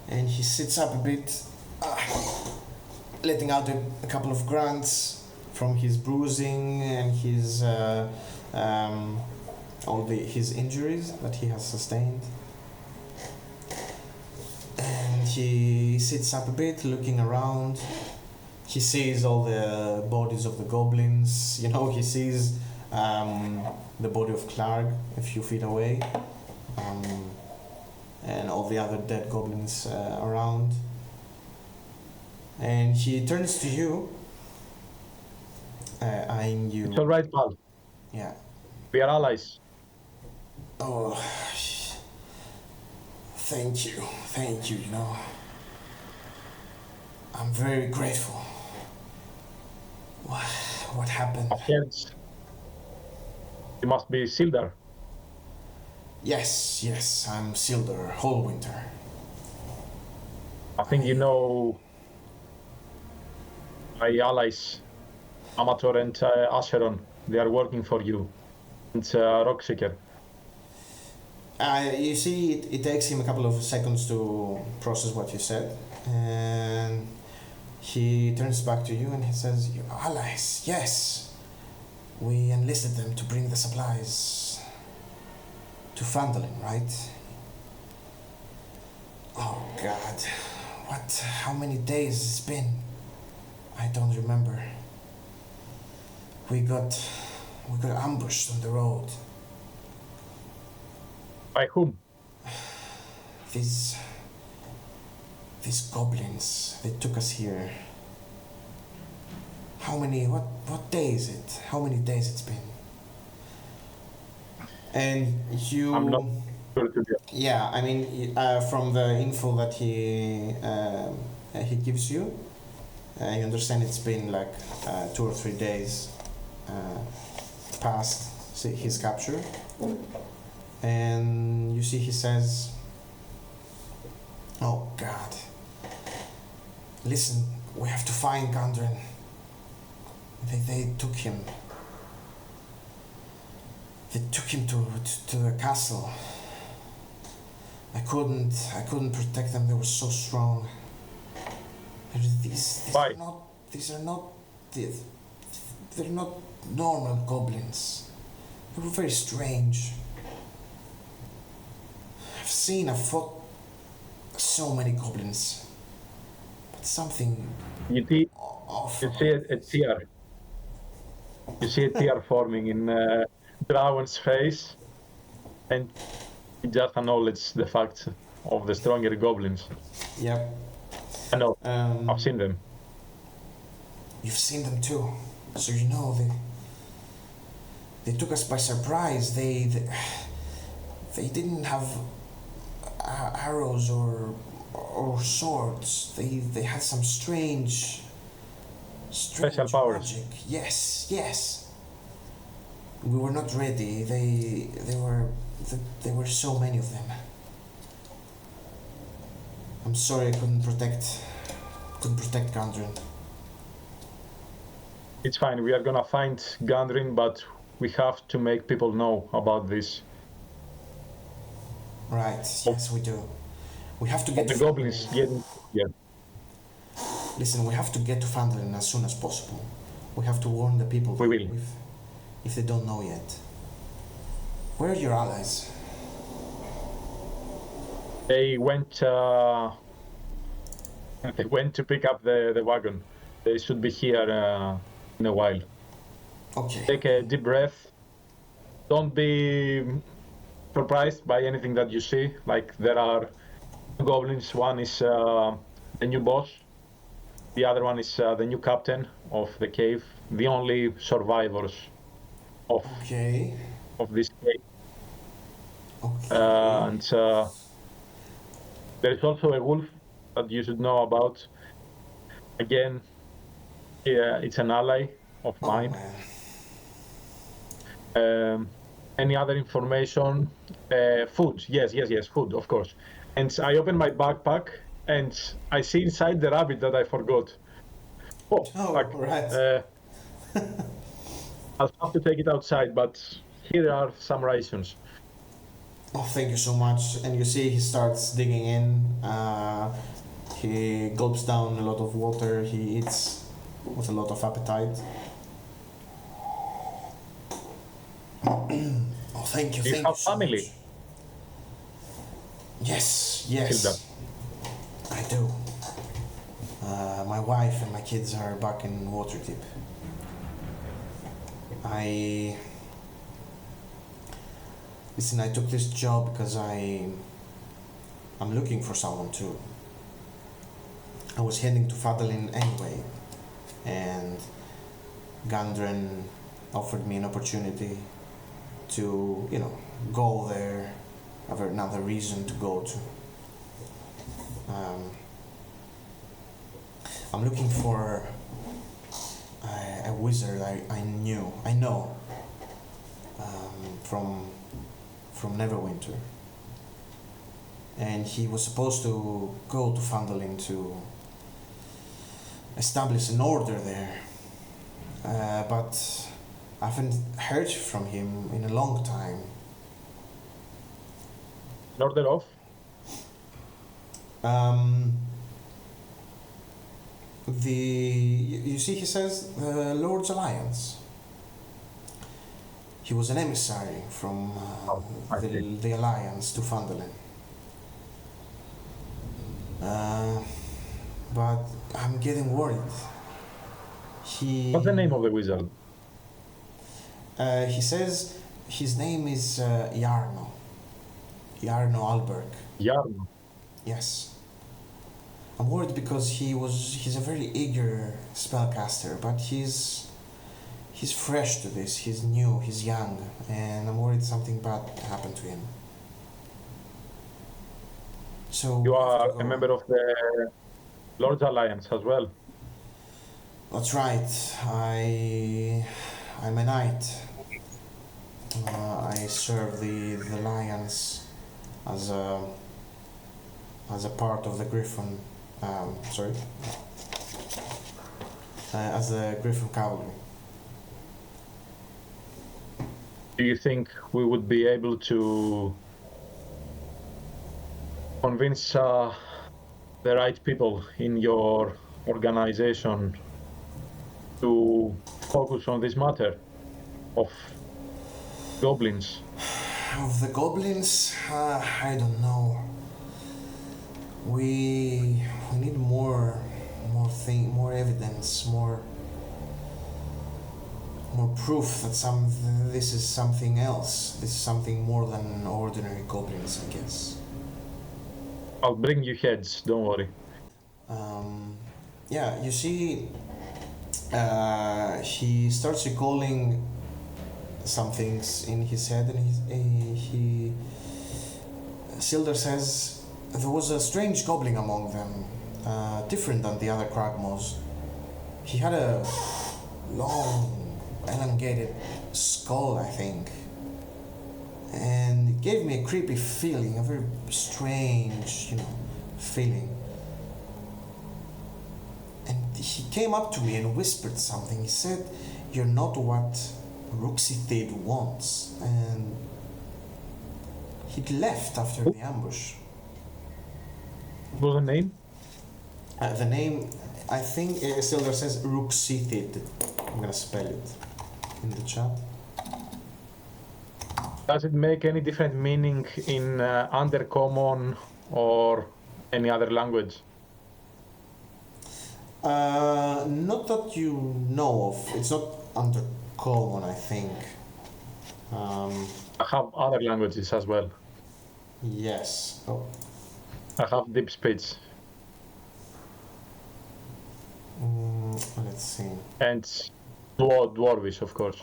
And he sits up a bit, letting out a couple of grunts from his bruising and his his injuries that he has sustained. And he sits up a bit, looking around. He sees all the bodies of the goblins. He sees the body of Clark a few feet away, and all the other dead goblins around. And he turns to you, eyeing you. It's all right, pal. Yeah. We are allies. Oh, thank you. I'm very grateful. What happened? Hence, it must be Sildar. Yes, I'm Sildar Hallwinter. I think you know my allies, Amator and Acheron. They are working for you. It's Rockseeker. You see, it takes him a couple of seconds to process what you said, and he turns back to you and he says, "Your allies, yes. We enlisted them to bring the supplies to Phandalin, right? Oh God, how many days it's been? I don't remember. We got ambushed on the road. By whom? These goblins, they took us here. What day is it? How many days it's been? And you. I'm not sure to be. Yeah, I mean, from the info that he gives you, you understand it's been like 2 or 3 days past his capture, and you see he says, "Oh God, listen, we have to find Gundren. They took him. They took him to the castle. I couldn't protect them. They were so strong. These Why? they're not normal goblins. They were very strange. I've fought so many goblins, but something You see, awful. you see a tear. You see a tear forming in Drawen's face, and he just acknowledges the fact of the stronger goblins. Yep. I know. I've seen them. You've seen them too, so you know they took us by surprise. They didn't have arrows or swords. They had some strange Special powers. magic. Yes. We were not ready. There were so many of them. I'm sorry I couldn't protect Gundren. It's fine. We are gonna find Gundren, but we have to make people know about this. Right, yes we do. We have to get The to goblins getting. Yeah. Listen, we have to get to Phandalin as soon as possible. We have to warn the people We will. if they don't know yet. Where are your allies? They went to pick up the wagon. They should be here in a while. Okay. Take a deep breath. Don't be surprised by anything that you see. Like, there are two goblins. One is the new boss. The other one is the new captain of the cave. The only survivors of this cave. Okay. And there is also a wolf that you should know about. Again, it's an ally of mine. Any other information? Food. Yes, food, of course. And I open my backpack and I see inside the rabbit that I forgot. Oh, fuck. Right. I'll have to take it outside, but here are some rations. Oh, thank you so much. And you see he starts digging in. He gulps down a lot of water. He eats with a lot of appetite. Oh, thank you. Do you Thank have you so family? much. Yes. I do. My wife and my kids are back in Waterdeep. Listen, I took this job because I'm looking for someone too. I was heading to Phandalin anyway, and Gundren offered me an opportunity to, go there. Have another reason to go to. I'm looking for a wizard I know from Neverwinter, and he was supposed to go to Phandalin to establish an order there, but I haven't heard from him in a long time. An order of? You see, he says the Lord's Alliance. He was an emissary from the Alliance to Phandalin. But I'm getting worried. What's the name of the wizard? He says his name is Yarno Alberg. Yarno. Yes. I'm worried because he's a very eager spellcaster, but he's he's fresh to this, he's new, he's young, and I'm worried something bad happened to him. So You we have are to a go. member of the Lord's Alliance as well. That's right. I'm a knight. I serve the Lions as a part of the Griffin. As the Griffin Cavalry. Do you think we would be able to convince the right people in your organization to focus on this matter of goblins? Of the goblins, I don't know. We need more evidence, more proof that this is something else. This is something more than ordinary goblins, I guess. I'll bring you heads, don't worry. Yeah, you see, he starts recalling some things in his head, and Sildar says there was a strange goblin among them, different than the other Kragmos. He had a long, elongated skull, I think, and it gave me a creepy feeling, a very strange, feeling. And he came up to me and whispered something. He said, "You're not what Ruxithid wants," and he'd left after the ambush. What was the name? The name, I think, Sildar says Ruxithid. I'm gonna spell it in the chat. Does it make any different meaning in Undercommon or any other language? Not that you know of. It's not Undercommon, I think. I have other languages as well. Yes. Oh. I have deep speech. Let's see. And Dwarvish, of course.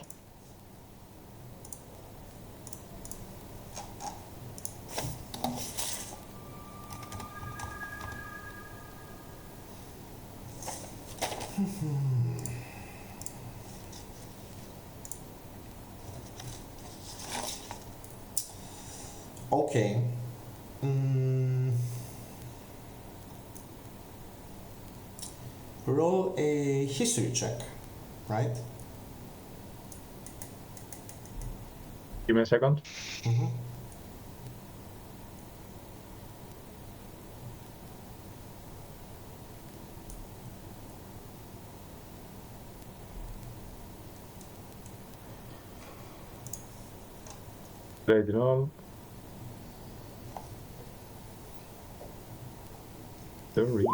Okay. Roll a history check, right? Give me a second. Mm-hmm. Ready roll. 3.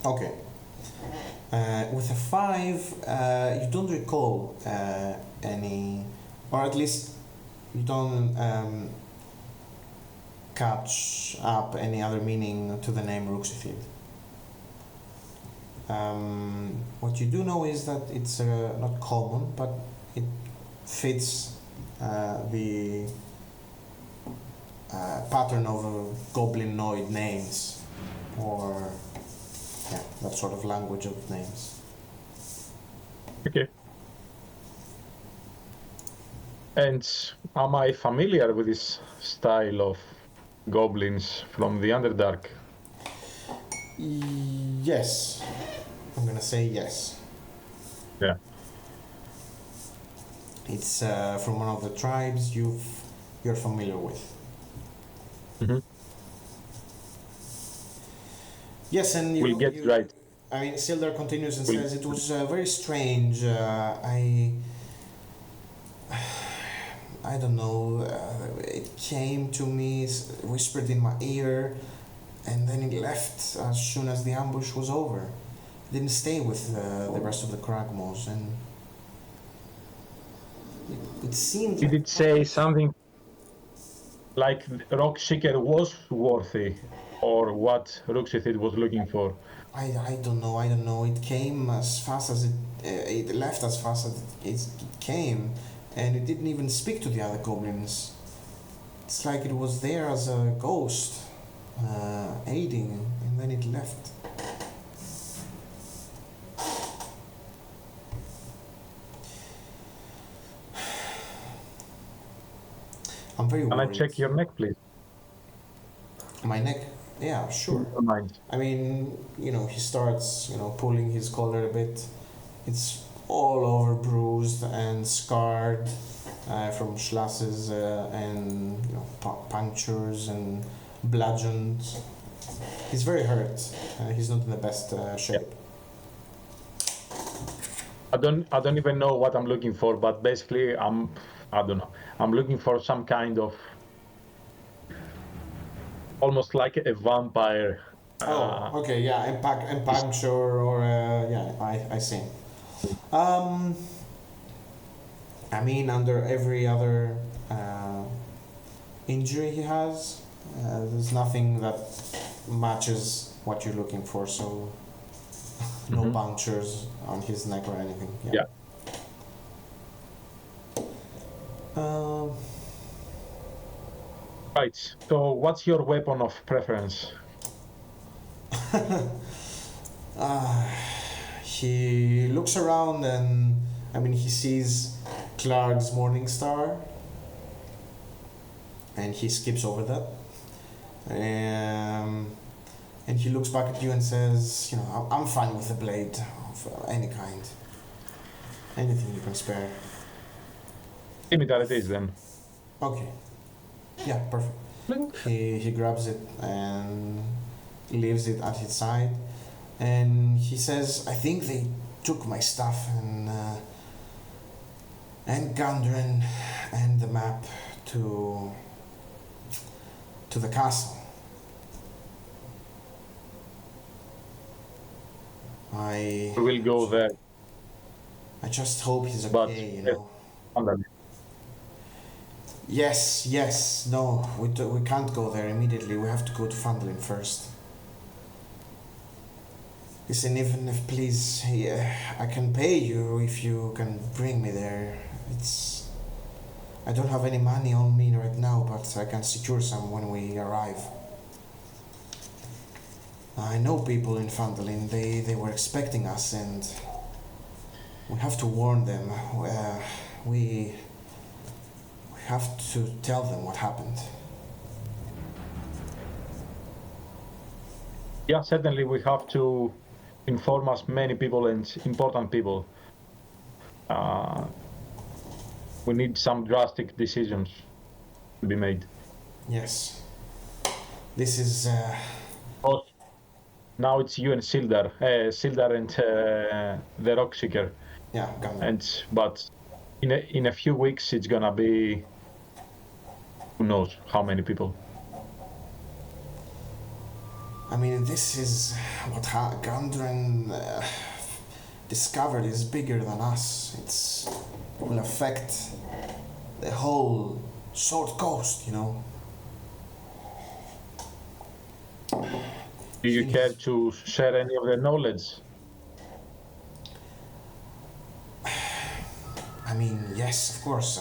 Okay. With a 5, you don't recall any, or at least you don't catch up any other meaning to the name Ruxithid. What you do know is that it's not common, but it fits the pattern of goblinoid names, or that sort of language of names. Okay. And am I familiar with this style of goblins from the Underdark? Yes. I'm gonna say yes. Yeah. It's from one of the tribes you're familiar with. Mm-hmm. Yes, and We'll get right. I mean, Sildar continues and says it was very strange. I don't know. It came to me, whispered in my ear, and then it left as soon as the ambush was over. It didn't stay with the rest of the Kragmos, and it seemed. Did it say something like Rockseeker was worthy or what Ruxithid was looking for? I don't know. It came as fast as it left as fast as it came, and it didn't even speak to the other goblins. It's like it was there as a ghost, aiding, and then it left. I'm very worried. Can I check your neck, please? My neck? Yeah, sure. Don't mind. I mean, he starts, pulling his collar a bit. It's all over bruised and scarred from slashes and punctures and bludgeoned. He's very hurt. He's not in the best shape. I don't even know what I'm looking for, but basically I don't know. I'm looking for some kind of almost like a vampire. Okay, yeah, puncture or yeah, I see. I mean, under every other injury he has, there's nothing that matches what you're looking for, so no punctures on his neck or anything. Yeah. Right, so what's your weapon of preference? He looks around and, he sees Clark's Morningstar and he skips over that. And he looks back at you and says, I'm fine with a blade of any kind. Anything you can spare. Give me that it is then. Okay. Yeah, perfect. He grabs it and leaves it at his side. And he says, I think they took my stuff and Gundren and the map to the castle. We will go there. I just hope he's okay, Yes, no, we can't go there immediately. We have to go to Phandalin first. Listen, even if, please, I can pay you if you can bring me there. I don't have any money on me right now, but I can secure some when we arrive. I know people in Phandalin, they were expecting us and we have to warn them. We have to tell them what happened. Yeah, certainly we have to inform as many people and important people. We need some drastic decisions to be made. Yes. This is... Now it's you and Sildar and the Rockseeker. Yeah, but in a few weeks it's gonna be who knows how many people. This is what Gundren discovered is bigger than us. It will affect the whole Sword Coast, Do you care to share any of the knowledge? Yes, of course.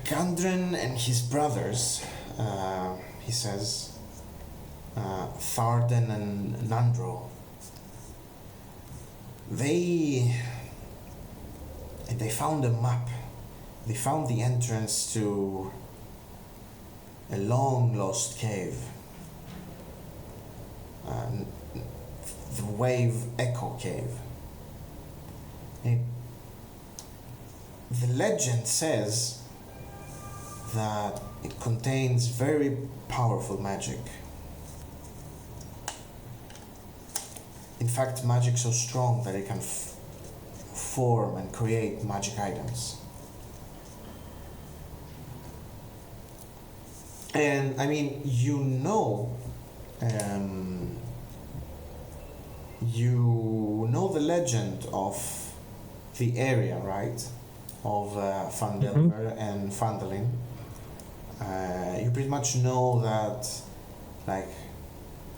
Gundren and his brothers, he says, Tharden and Nandro, they found a map. They found the entrance to a long lost cave. The Wave Echo Cave. The legend says that it contains very powerful magic. In fact, magic so strong that it can form and create magic items. And you know the legend of the area, right? Of Phandelver and Phandalin. You're pretty much know that, like,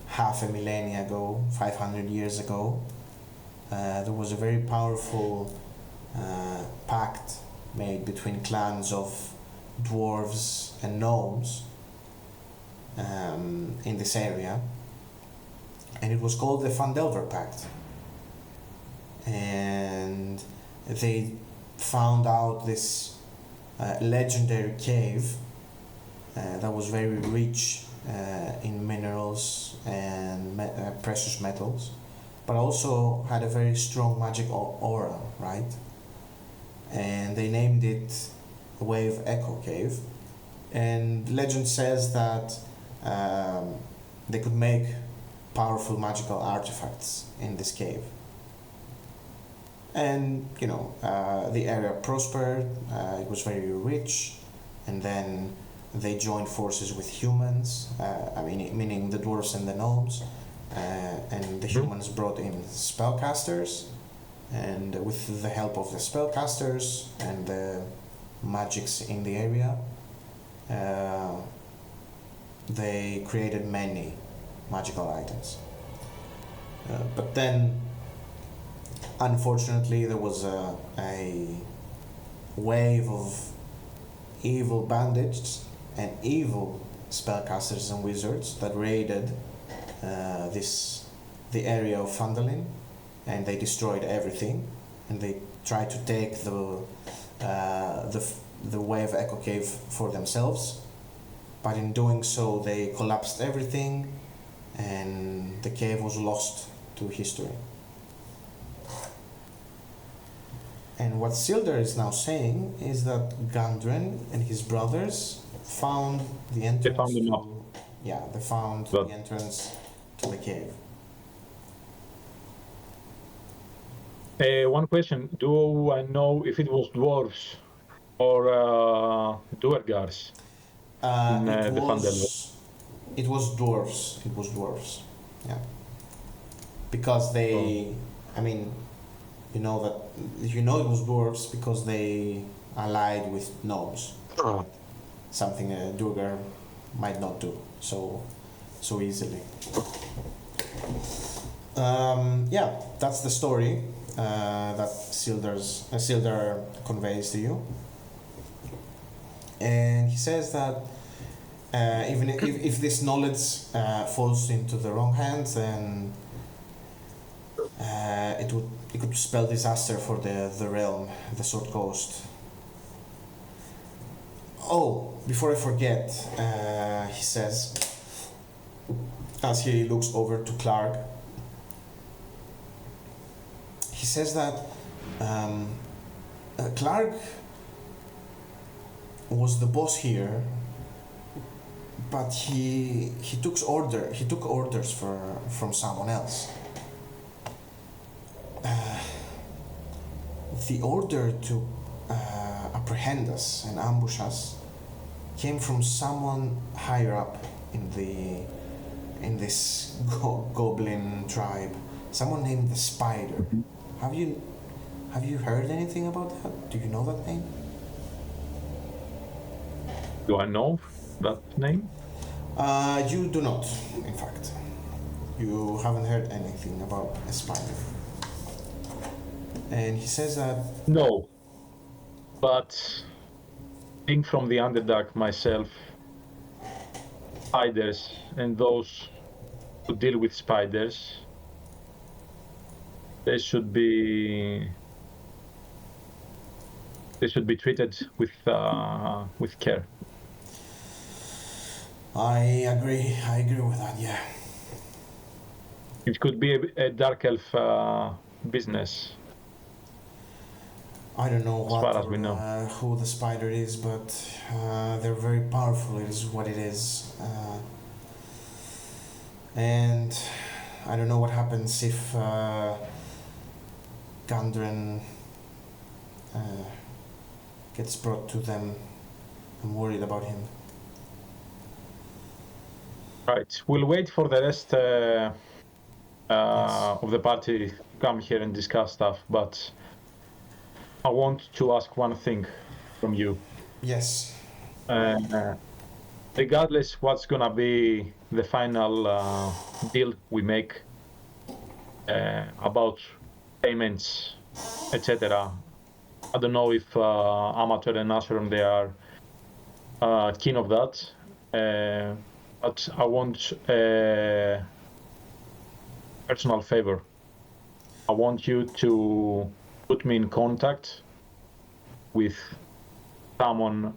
half a millennia ago, 500 years ago, there was a very powerful pact made between clans of dwarves and gnomes in this area, and it was called the Phandelver Pact. And they found out this legendary cave that was very rich in minerals and precious metals, but also had a very strong magic aura, right? And they named it Wave Echo Cave. And legend says that they could make powerful magical artifacts in this cave. And the area prospered, it was very rich, and then they joined forces with humans, meaning the dwarves and the gnomes, and the humans brought in spellcasters, and with the help of the spellcasters and the magics in the area, they created many magical items. But then, unfortunately, there was a wave of evil bandits and evil spellcasters and wizards that raided the area of Phandalin, and they destroyed everything, and they tried to take the Wave Echo Cave for themselves, but in doing so they collapsed everything, and the cave was lost to history. And what Sildar is now saying is that Gundren and his brothers found the entrance. They found them up. Yeah, they found the entrance to the cave. One question: do I know if it was dwarves or Duergars? It was dwarves. It was dwarves. Yeah. Because they, it was dwarves because they allied with gnomes. Something a Duergar might not do so easily. That's the story that Sildar conveys to you. And he says that even if this knowledge falls into the wrong hands, then it could spell disaster for the realm, the Sword Coast. Oh, before I forget, he says, as he looks over to Clark, he says that Clark was the boss here, but he took orders from someone else. The order to apprehend us and ambush us came from someone higher up in this goblin tribe, someone named the Spider. Have you heard anything about that? Do you know that name? Do I know that name? You do not, in fact. You haven't heard anything about a spider. And he says that... No. But being from the Underdark myself, spiders and those who deal with spiders, they should be treated with care. I agree with that, yeah. It could be a dark elf business. I don't know as far as we know. Who the spider is, but they're very powerful, it is what it is. And I don't know what happens if Gundren gets brought to them. I'm worried about him. Right, we'll wait for the rest Yes. of the party to come here and discuss stuff, but I want to ask one thing from you. Yes. regardless what's gonna be the final deal we make about payments, etc. I don't know if Amator and Acheron, they are keen of that, but I want a personal favor. I want you to put me in contact with someone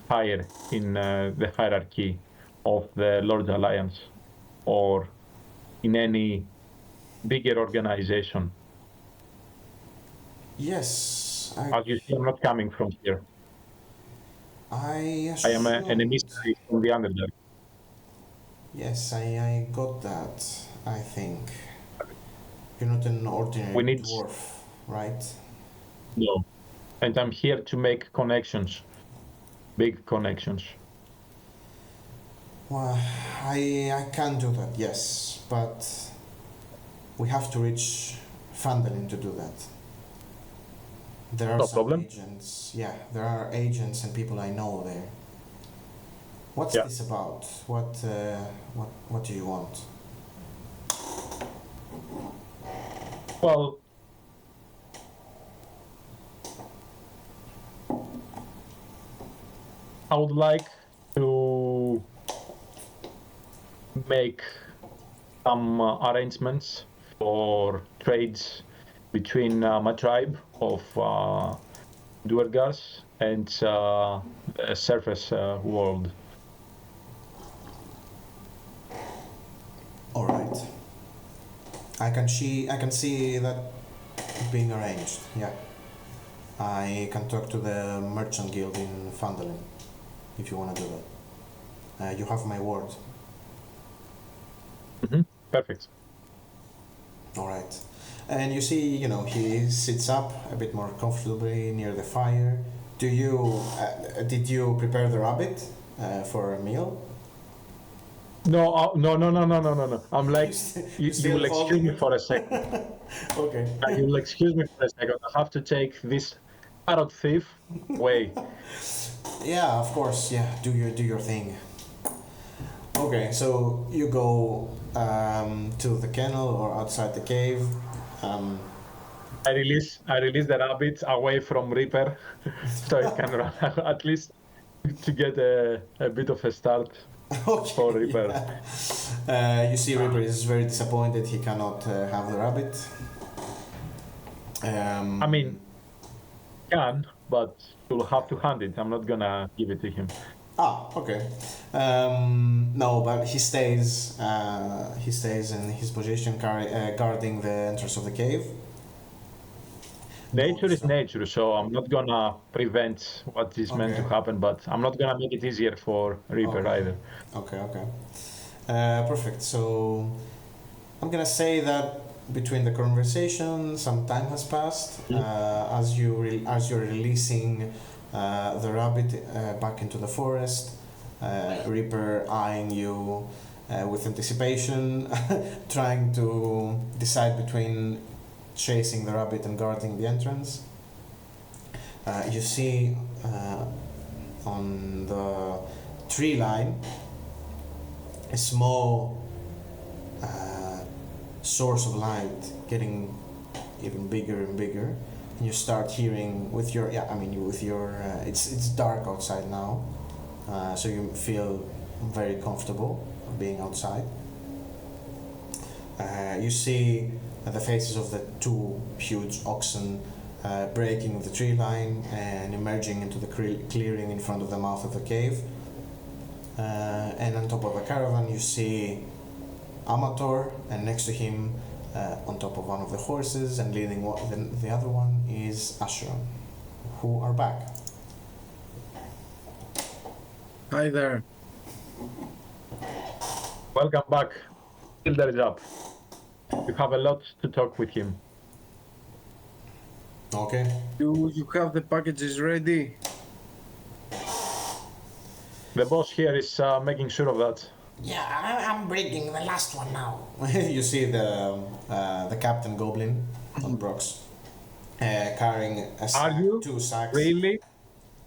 higher in the hierarchy of the Lord's Alliance or in any bigger organization. Yes, As you see, I'm not coming from here. I I am an assumed. emissary from the Underdark. Yes, I got that, I think. You're not an ordinary We need dwarf, right? no, and I'm here to make connections, big connections. Well, I can do that, yes, but we have to reach Phandalin to do that. There are No some problem. agents, yeah, there are agents and people I know there. What's Yeah. this about? What do you want? Well, I would like to make some arrangements for trades between my tribe of Duergars and the surface world. All right. I can see that being arranged. Yeah. I can talk to the merchant guild in Phandalin if you want to do that. You have my word. Perfect. All right. And you see, he sits up a bit more comfortably near the fire. Did you prepare the rabbit for a meal? No. I'm like, you still will excuse holding me it? for a second. Okay. You will excuse me for a second. I have to take this parrot thief away. Yeah, of course. Yeah, do your thing. Okay, so you go to the kennel or outside the cave. I release the rabbit away from Reaper, so it can run at least to get a bit of a start for Reaper. Yeah. You see, Reaper is very disappointed. He cannot have the rabbit. I mean, can, but you'll have to hand it. I'm not gonna give it to him. Okay. No, but he stays. He stays in his position, guarding the entrance of the cave. Nature is nature, so I'm not gonna prevent what is meant to Okay. happen, but I'm not gonna make it easier for Reaper either. Okay. Perfect. So I'm gonna say that between the conversation, some time has passed. As you're releasing the rabbit back into the forest, Reaper eyeing you with anticipation, trying to decide between chasing the rabbit and guarding the entrance. You see on the tree line a small source of light getting even bigger and bigger, and you start hearing with your it's dark outside now, so you feel very comfortable being outside. You see the faces of the two huge oxen breaking the tree line and emerging into the clearing in front of the mouth of the cave. And on top of the caravan you see Amator, and next to him on top of one of the horses and leading the other one is Acheron, who are back. Hi there. Welcome back. Hilda is up. You have a lot to talk with him. Okay. Do you have the packages ready? The boss here is making sure of that. Yeah, I'm bringing the last one now. You see the captain goblin on Brox carrying Are you? two sacks. Really?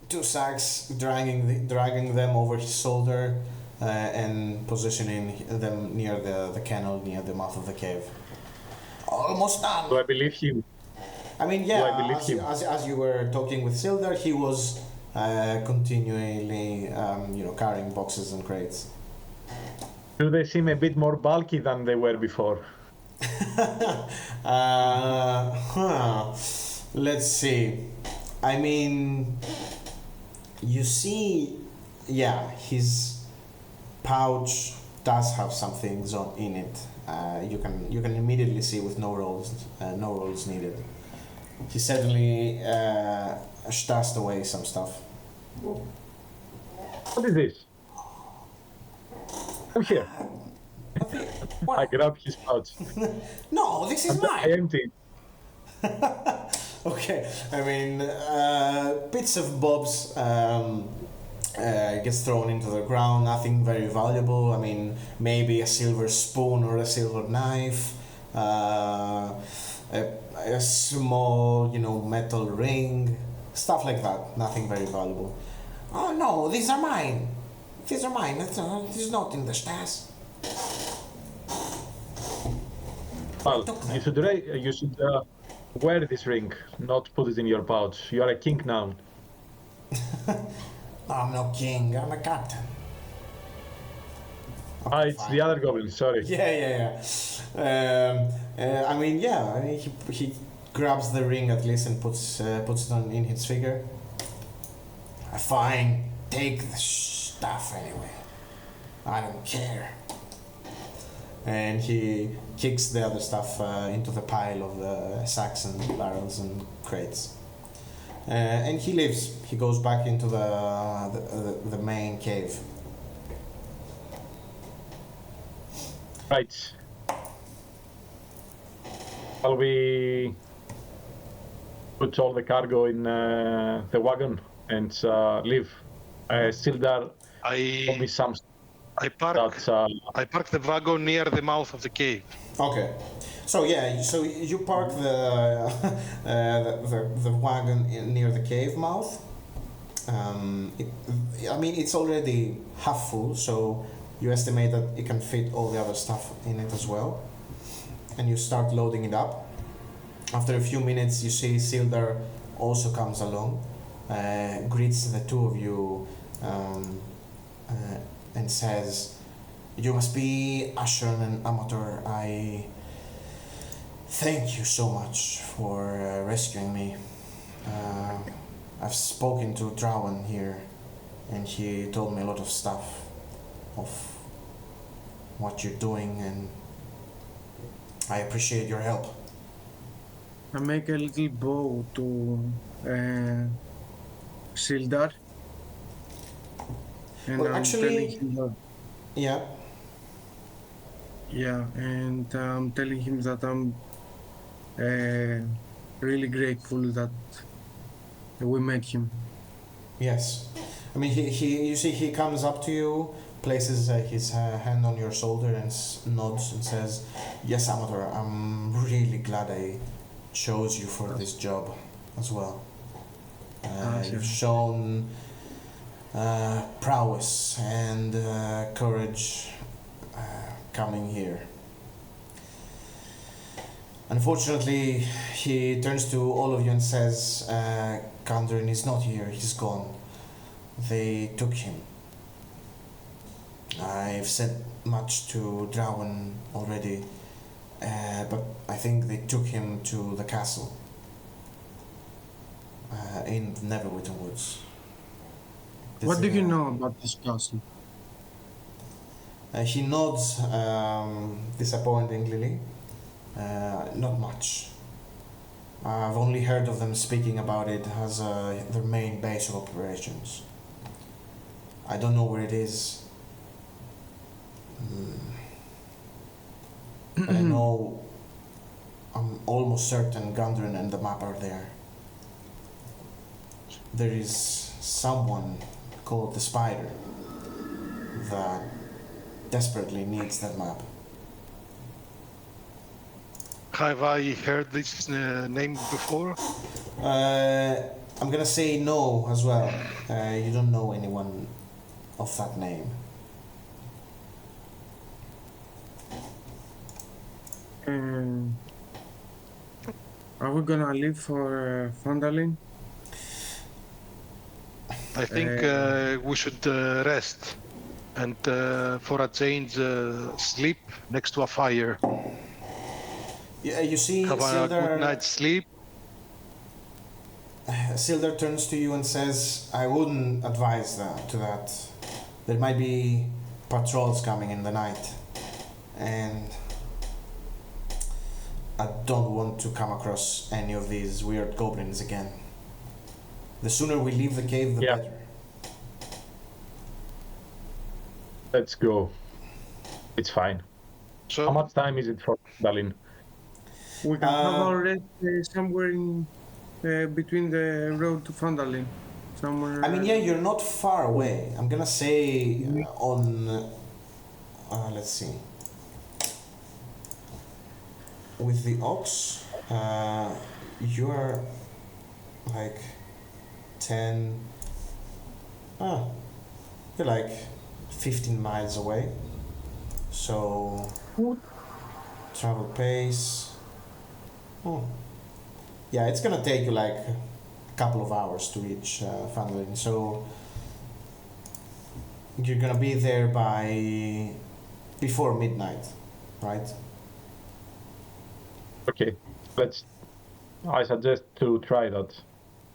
two sacks, dragging them over his shoulder, and positioning them near the canal, near the mouth of the cave. Almost done. Do I believe him? I mean, Do I yeah, believe him? as you were talking with Sildar, he was continually, carrying boxes and crates. Do they seem a bit more bulky than they were before? Let's see. I mean, you see, yeah, his pouch does have some things in it. You can immediately see with no rolls needed. He certainly stashed away some stuff. What is this? Come here. What? I grab his pouch. No, this is I mine. empty. Okay, I mean, bits of bobs gets thrown into the ground, nothing very valuable. I mean, maybe a silver spoon or a silver knife, a small, metal ring, stuff like that, nothing very valuable. Oh no, these are mine. These are mine. It's not in the stash. Well, you should wear this ring, not put it in your pouch. You are a king now. I'm no king. I'm a captain. It's the other goblin. Sorry. Yeah. He grabs the ring at least and puts it in his finger. Fine. Take the stuff anyway. I don't care. And he kicks the other stuff into the pile of the sacks and barrels and crates. And he leaves. He goes back into the main cave. Right. Shall we put all the cargo in the wagon and leave? Sildar, give me some. I park the wagon near the mouth of the cave. Okay. So you park the wagon near the cave mouth. It's already half full, so you estimate that it can fit all the other stuff in it as well. And you start loading it up. After a few minutes, you see Sildar also comes along, greets the two of you, and says, "You must be Acheron and Amator. I thank you so much for rescuing me. I've spoken to Drawen here, and he told me a lot of stuff of what you're doing, and I appreciate your help." I make a little bow to Sildar. And Well, I'm actually- telling him that, Yeah. and I'm telling him that I'm really grateful that we met him. Yes. I mean, he comes up to you, places his hand on your shoulder and nods and says, "Yes, Amator, I'm really glad I chose you for this job as well. You've shown prowess and courage coming here." Unfortunately, he turns to all of you and says, "Gandrin is not here, he's gone. They took him. I've said much to Drawen already, but I think they took him to the castle in the Neverwhitten Woods." What do you know about this castle? He nods disappointingly. Not much. I've only heard of them speaking about it as their main base of operations. I don't know where it is. But I know, I'm almost certain Gundren and the map are there. There is someone called the Spider that desperately needs that map. Have I heard this name before? I'm gonna say no as well. You don't know anyone of that name. Are we gonna leave for Phandalin? I think we should rest and for a change sleep next to a fire. Yeah, you see, Have a good night's sleep. Sildar turns to you and says, I wouldn't advise that. There might be patrols coming in the night. And I don't want to come across any of these weird goblins again. The sooner we leave the cave, the better. Let's go. It's fine. So how much time is it for Phandalin? We can have our rest somewhere in between the road to Phandalin. Somewhere. I mean, yeah, you're not far away. I'm gonna say on. Let's see. With the ox, you're like 10. You're like 15 miles away. So, travel pace. Yeah, it's gonna take you like a couple of hours to reach Phandalin. So, you're gonna be there by before midnight, right? Okay, I suggest to try that.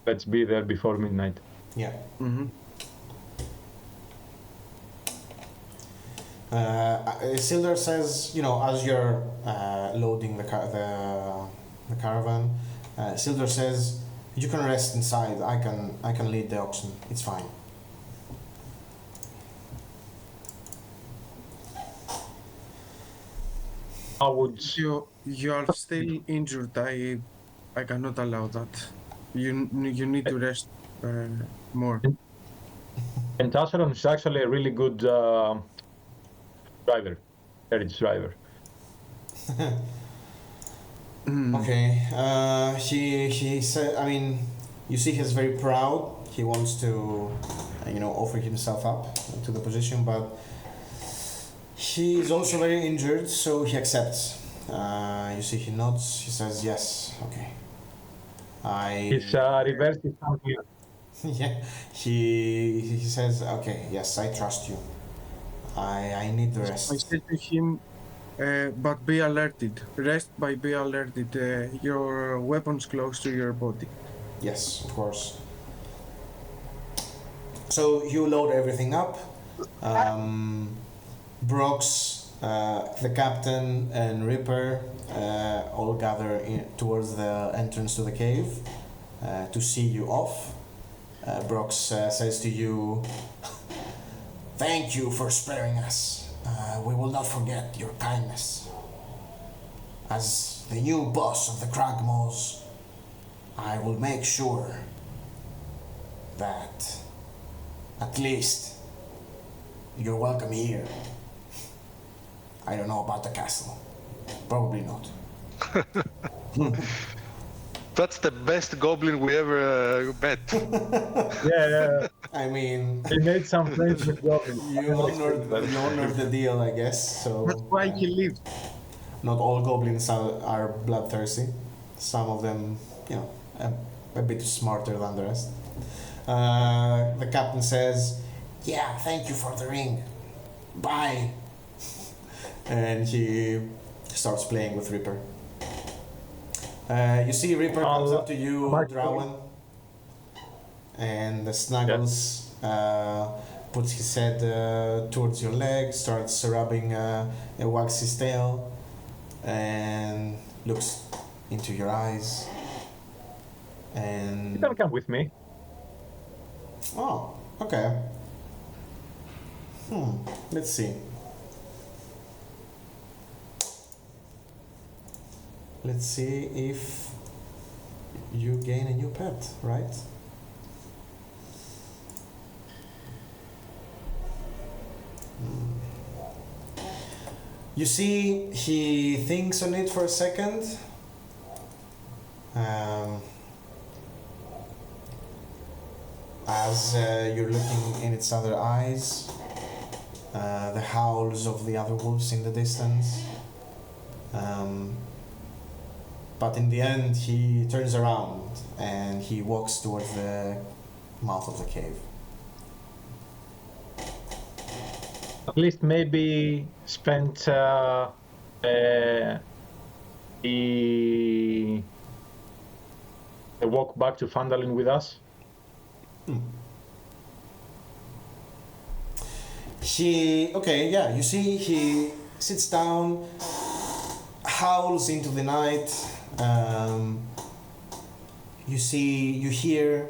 Let's be there before midnight. Yeah. Mm-hmm. Sildar says, as you're loading the caravan, Sildar says, you can rest inside. I can lead the oxen. It's fine. You are still injured. I cannot allow that. You need to rest more. And Acheron is actually a really good driver, carriage driver. Okay. He said. I mean, you see, he's very proud. He wants to, offer himself up to the position, but he is also very injured, so he accepts. You see, he nods. He says, "Yes, okay." His reverse is something. Yeah. He says, "Okay, yes, I trust you. I need the rest." I said to him, but be alerted. Rest by be alerted. Your weapons close to your body. Yes, of course. So you load everything up. Brox, the captain, and Ripper all gather towards the entrance to the cave to see you off. Brox says to you, "Thank you for sparing us. We will not forget your kindness. As the new boss of the Kragmos, I will make sure that at least you're welcome here. I don't know about the castle. Probably not." that's the best goblin we ever met. Yeah. I mean, He made some friends with goblins. you honored the deal, I guess. So That's why he lived. not all goblins are bloodthirsty. Some of them, a bit smarter than the rest. The captain says, "Yeah, thank you for the ring. Bye." And he starts playing with Ripper. You see Ripper comes up to you, Drawen, and snuggles, puts his head towards your leg, starts rubbing wags his tail, and looks into your eyes. And You can come with me. oh, okay. Let's see. Let's see if you gain a new pet, right? You see, he thinks on it for a second. as you're looking in its other eyes, the howls of the other wolves in the distance. But in the end, he turns around and he walks towards the mouth of the cave. At least maybe spend the walk back to Phandalin with us. You see he sits down, howls into the night. You hear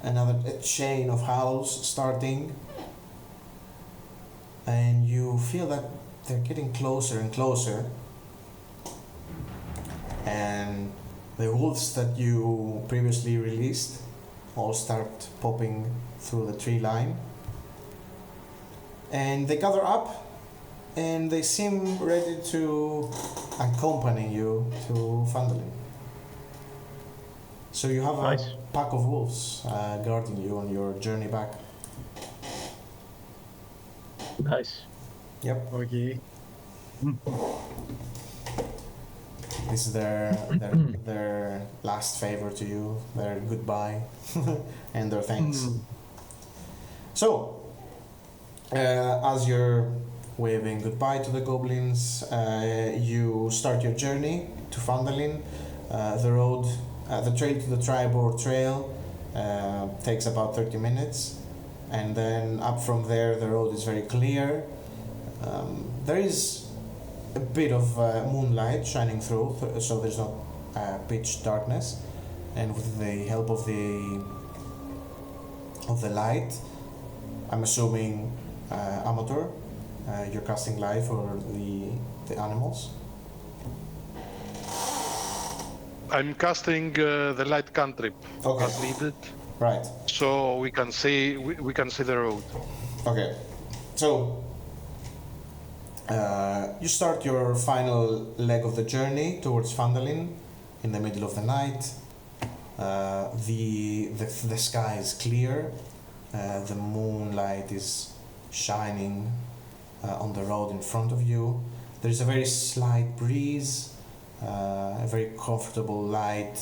a chain of howls starting, and you feel that they're getting closer and closer, and the wolves that you previously released all start popping through the tree line, and they gather up and they seem ready to accompany you to Phandalin. So you have Nice. a pack of wolves guarding you on your journey back. Nice. Yep. Okay. This is their last favor to you, their goodbye, and their thanks. So, as you're waving goodbye to the goblins, you start your journey to Phandalin. The trail to the Tribor Trail takes about 30 minutes, and then up from there the road is very clear. There is a bit of moonlight shining through, so there's not pitch darkness, and with the help of the light, I'm assuming Amator, you're casting light for the animals. I'm casting the light cantrip as needed, Right. so we can see the road. Okay. So you start your final leg of the journey towards Phandalin in the middle of the night. The sky is clear. The moonlight is shining on the road in front of you. There is a very slight breeze, a very comfortable light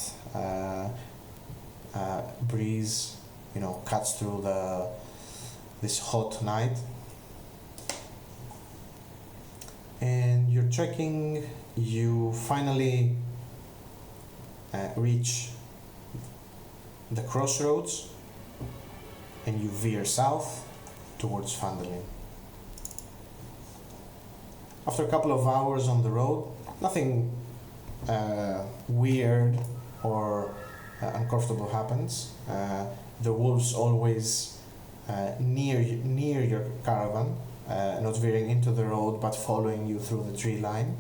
breeze, cuts through this hot night. And you're trekking. You finally reach the crossroads, and you veer south towards Phandalin. After a couple of hours on the road, nothing weird or uncomfortable happens. The wolves always near your caravan, not veering into the road but following you through the tree line.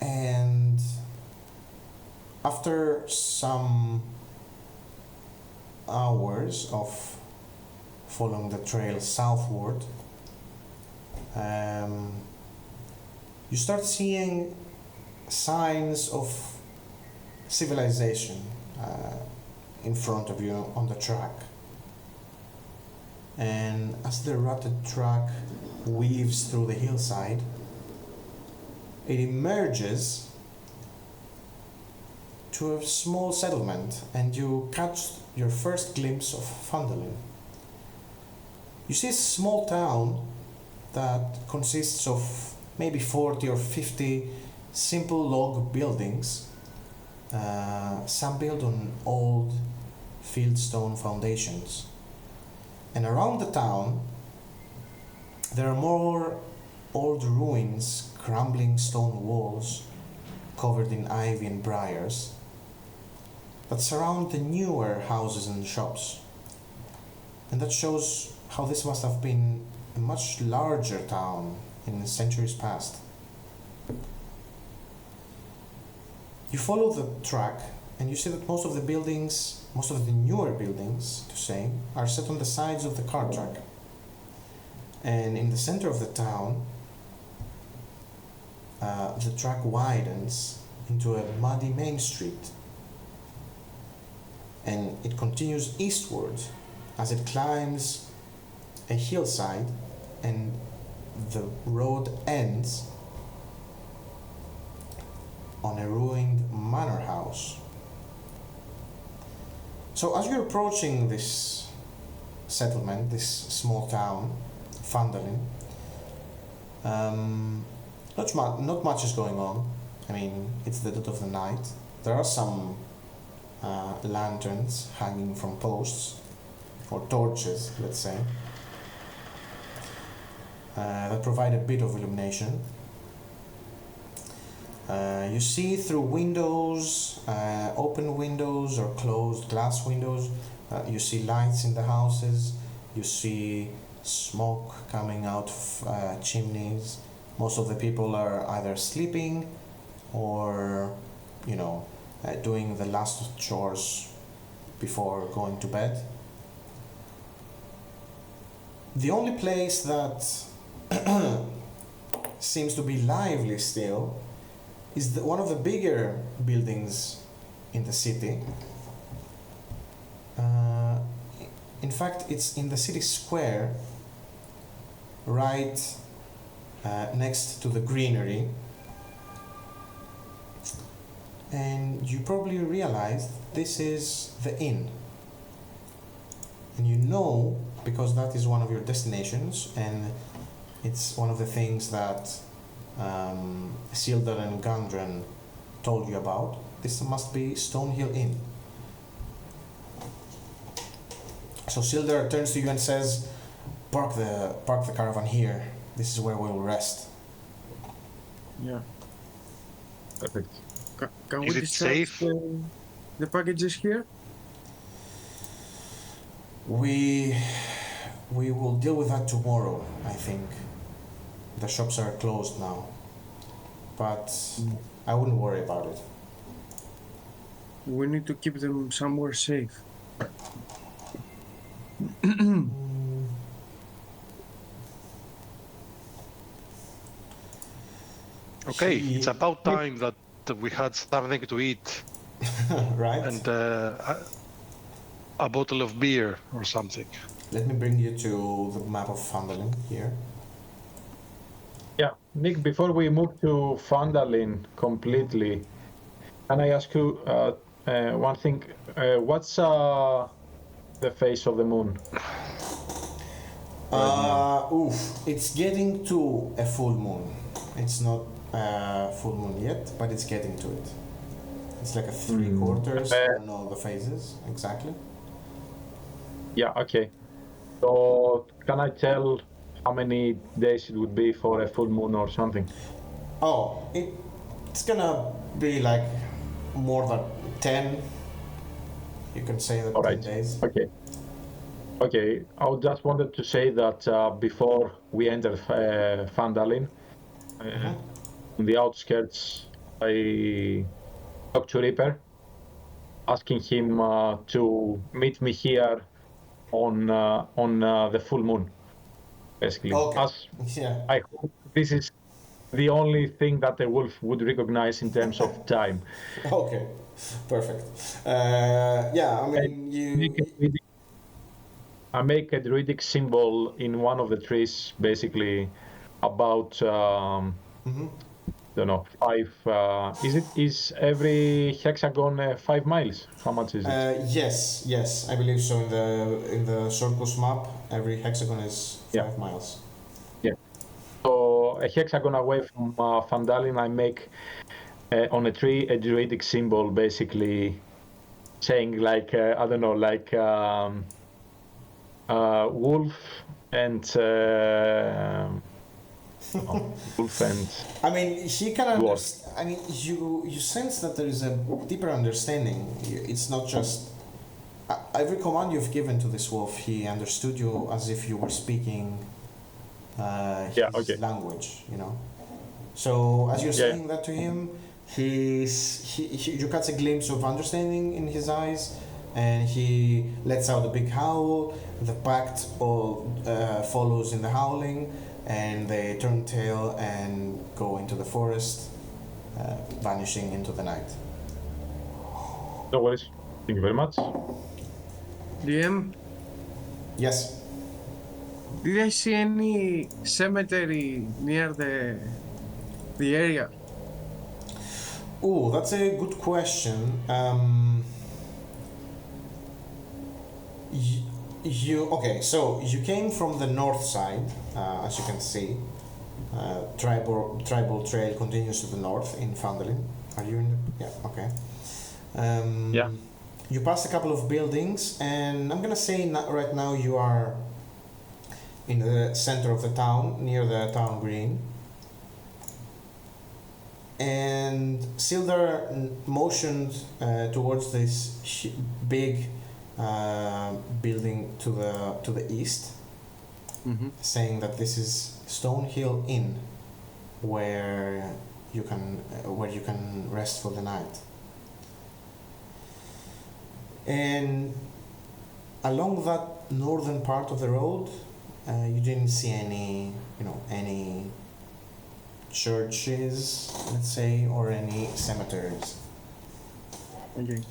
And after some hours of following the trail southward, you start seeing signs of civilization in front of you on the track. And as the rutted track weaves through the hillside, it emerges to a small settlement, and you catch your first glimpse of Phandalin. You see a small town that consists of maybe 40 or 50 simple log buildings, some built on old fieldstone foundations. And around the town, there are more old ruins, crumbling stone walls covered in ivy and briars that surround the newer houses and shops. And that shows how this must have been a much larger town in centuries past. You follow the track and you see that most of the newer buildings, to say, are set on the sides of the cart track. And in the center of the town, the track widens into a muddy main street. And it continues eastward as it climbs a hillside, and the road ends on a ruined manor house. So as you're approaching this settlement, this small town, Phandalin, not much is going on. I mean, it's the dead of the night. There are some lanterns hanging from posts, or torches, let's say, that provide a bit of illumination. You see through windows, open windows or closed glass windows. You see lights in the houses. You see smoke coming out of chimneys. Most of the people are either sleeping or, doing the last chores before going to bed. The only place that seems to be lively still is one of the bigger buildings in the city. In fact, it's in the city square, right next to the greenery. And you probably realized this is the inn. And you know, because that is one of your destinations, and it's one of the things that Sildar and Gundren told you about. This must be Stonehill Inn. So Sildar turns to you and says, park the caravan here. This is where we will rest. Yeah. Perfect. Can Is we it discharge safe? the packages here? We will deal with that tomorrow, I think. The shops are closed now. But I wouldn't worry about it. We need to keep them somewhere safe. Okay, it's about time that we had something to eat Right? and a bottle of beer or something. Let me bring you to the map of Phandalin here. Yeah, Nick, before we move to Phandalin completely, can I ask you one thing? What's the phase of the moon? It's getting to a full moon. It's not full moon yet, but it's getting to it. It's like a 3/4. I don't know the phases exactly. Yeah, okay. So can I tell how many days it would be for a full moon or something? Oh, it's gonna be like more than 10. You can say that. All 10 right. days. Okay. I just wanted to say that before we enter Phandalin, on the outskirts, I talked to Reaper, asking him to meet me here on the full moon, basically. Okay. As Yeah. I hope this is the only thing that the wolf would recognize in terms of time. Okay. Perfect. Yeah. I mean, I make a druidic symbol in one of the trees, basically about don't know, 5. Is every hexagon 5 miles? How much is it? Yes, I believe so. In the Circus map, every hexagon is 5 miles. Yeah. So a hexagon away from Phandalin, I make on a tree a druidic symbol, basically saying like I don't know, like wolf and wolf and. I mean, he can Dwarf. I mean, you sense that there is a deeper understanding. It's not just every command you've given to this wolf. He understood you as if you were speaking his language. So as you're saying that to him, you catch a glimpse of understanding in his eyes, and he lets out a big howl. The pact follows in the howling, and they turn tail and go into the forest. vanishing into the night. No worries. Thank you very much. DM, Yes. did I see any cemetery near the area? Oh, that's a good question. Okay? So you came from the north side, as you can see. Tribal trail continues to the north in Phandalin. Are you in? Yeah. Okay. Yeah. You passed a couple of buildings, and I'm gonna say right now you are in the center of the town, near the town green. And Sildar motioned towards this big building to the east, saying that this is Stonehill Inn, where you can rest for the night. And along that northern part of the road, you didn't see any churches, let's say, or any cemeteries. Okay.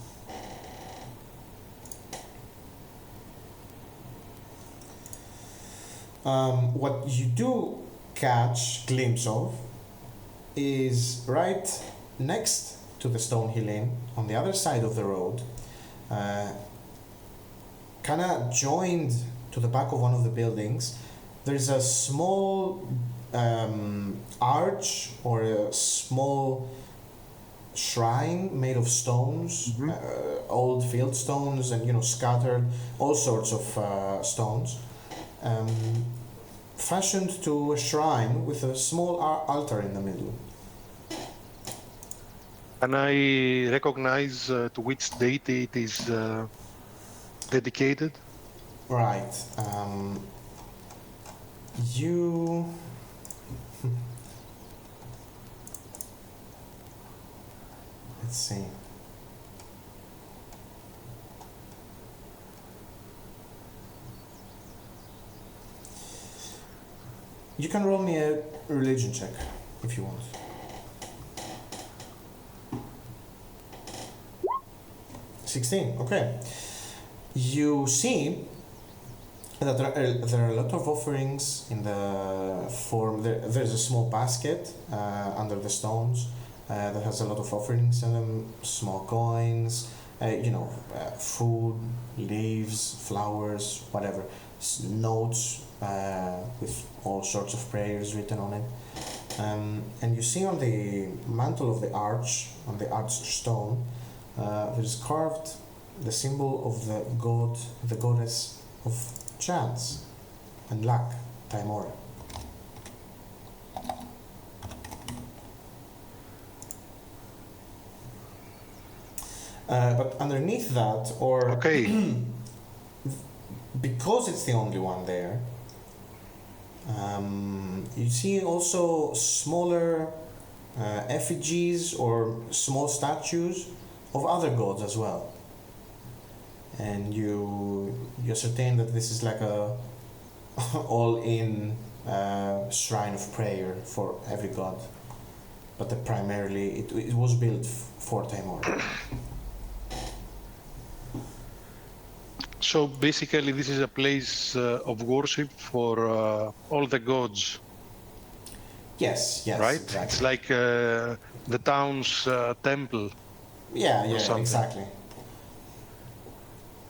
What you do catch glimpse of is right next to the Stonehill Inn, on the other side of the road, kind of joined to the back of one of the buildings, there's a small arch or a small shrine made of stones, old field stones, and scattered all sorts of stones, fashioned to a shrine with a small altar in the middle. Can I recognize to which deity it is dedicated? Right. You. Let's see. You can roll me a religion check if you want. Okay. You see that there are a lot of offerings in the form. There's a small basket under the stones that has a lot of offerings in them, small coins, food, leaves, flowers, whatever, notes with all sorts of prayers written on it. And you see on the mantle of the arch, on the arch stone, there's carved the symbol of the goddess of chance and luck, Timora. But underneath that, or because it's the only one there, you see also smaller effigies or small statues of other gods as well. And you ascertain that this is like a all-in shrine of prayer for every god, but primarily it was built for Timora. So basically this is a place of worship for all the gods. Yes, right? Exactly. It's like the town's temple. Yeah, exactly.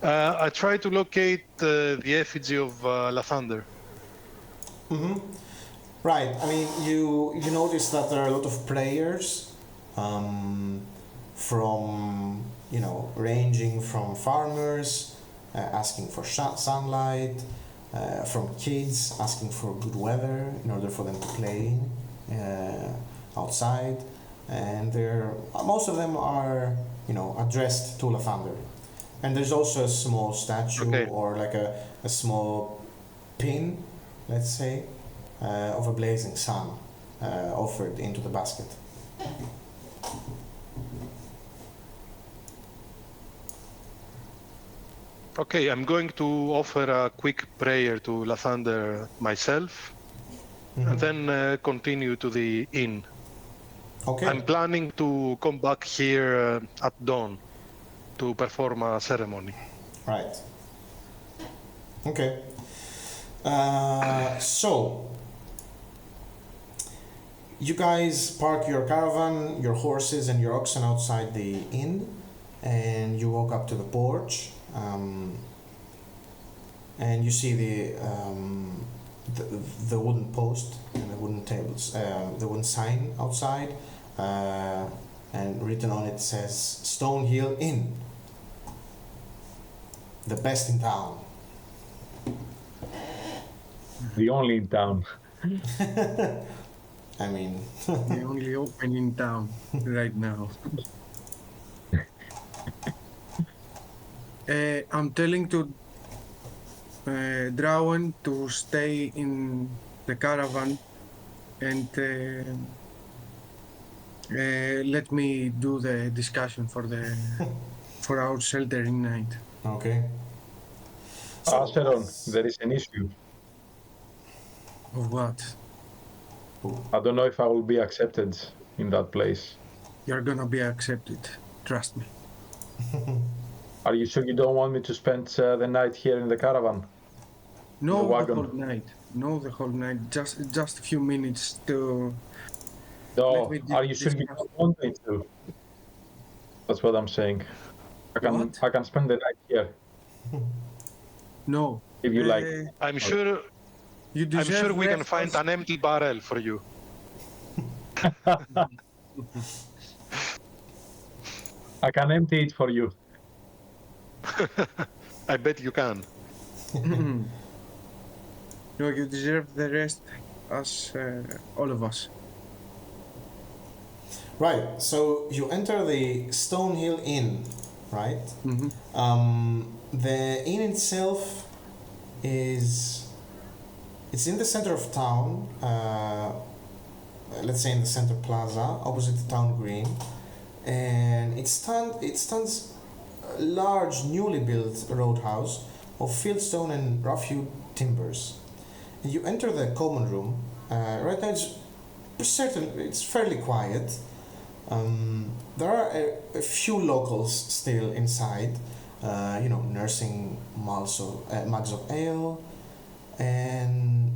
I try to locate the effigy of Lathander. Right. I mean, you notice that there are a lot of prayers from ranging from farmers asking for sunlight, from kids asking for good weather in order for them to play outside, and most of them are addressed to Lathander. And there's also a small statue or like a small pin, let's say, of a blazing sun offered into the basket. Okay, I'm going to offer a quick prayer to Lathander myself, and then continue to the inn. Okay. I'm planning to come back here at dawn to perform a ceremony. Right. Okay. So, you guys park your caravan, your horses, and your oxen outside the inn, and you walk up to the porch, and you see the wooden post and the wooden tables, the wooden sign outside, and written on it says Stonehill Inn, the best in town. The only in town. I mean, The only open in town right now. I'm telling to Drawen to stay in the caravan and let me do the discussion for our sheltering night. okay. Acheron, there is an issue. Of what? I don't know if I will be accepted in that place. You're gonna be accepted. Trust me. Are you sure you don't want me to spend the night here in the caravan? No, The the wagon. whole night. No, the whole night. Just a few minutes to. No, Let me are you sure you discuss. don't want me to? That's what I'm saying. What? I can spend the night here No. if you like. I'm sure You deserve we can rest find also. an empty barrel for you. I can empty it for you. I bet you can. No, you deserve the rest, as all of us. Right, so you enter the Stonehill Inn, right? The inn itself it's in the center of town, let's say in the center plaza, opposite the town green, and it stands a large newly built roadhouse of fieldstone and rough-hewn timbers. And you enter the common room. Right now it's fairly quiet. There are a few locals still inside, nursing mugs of ale, and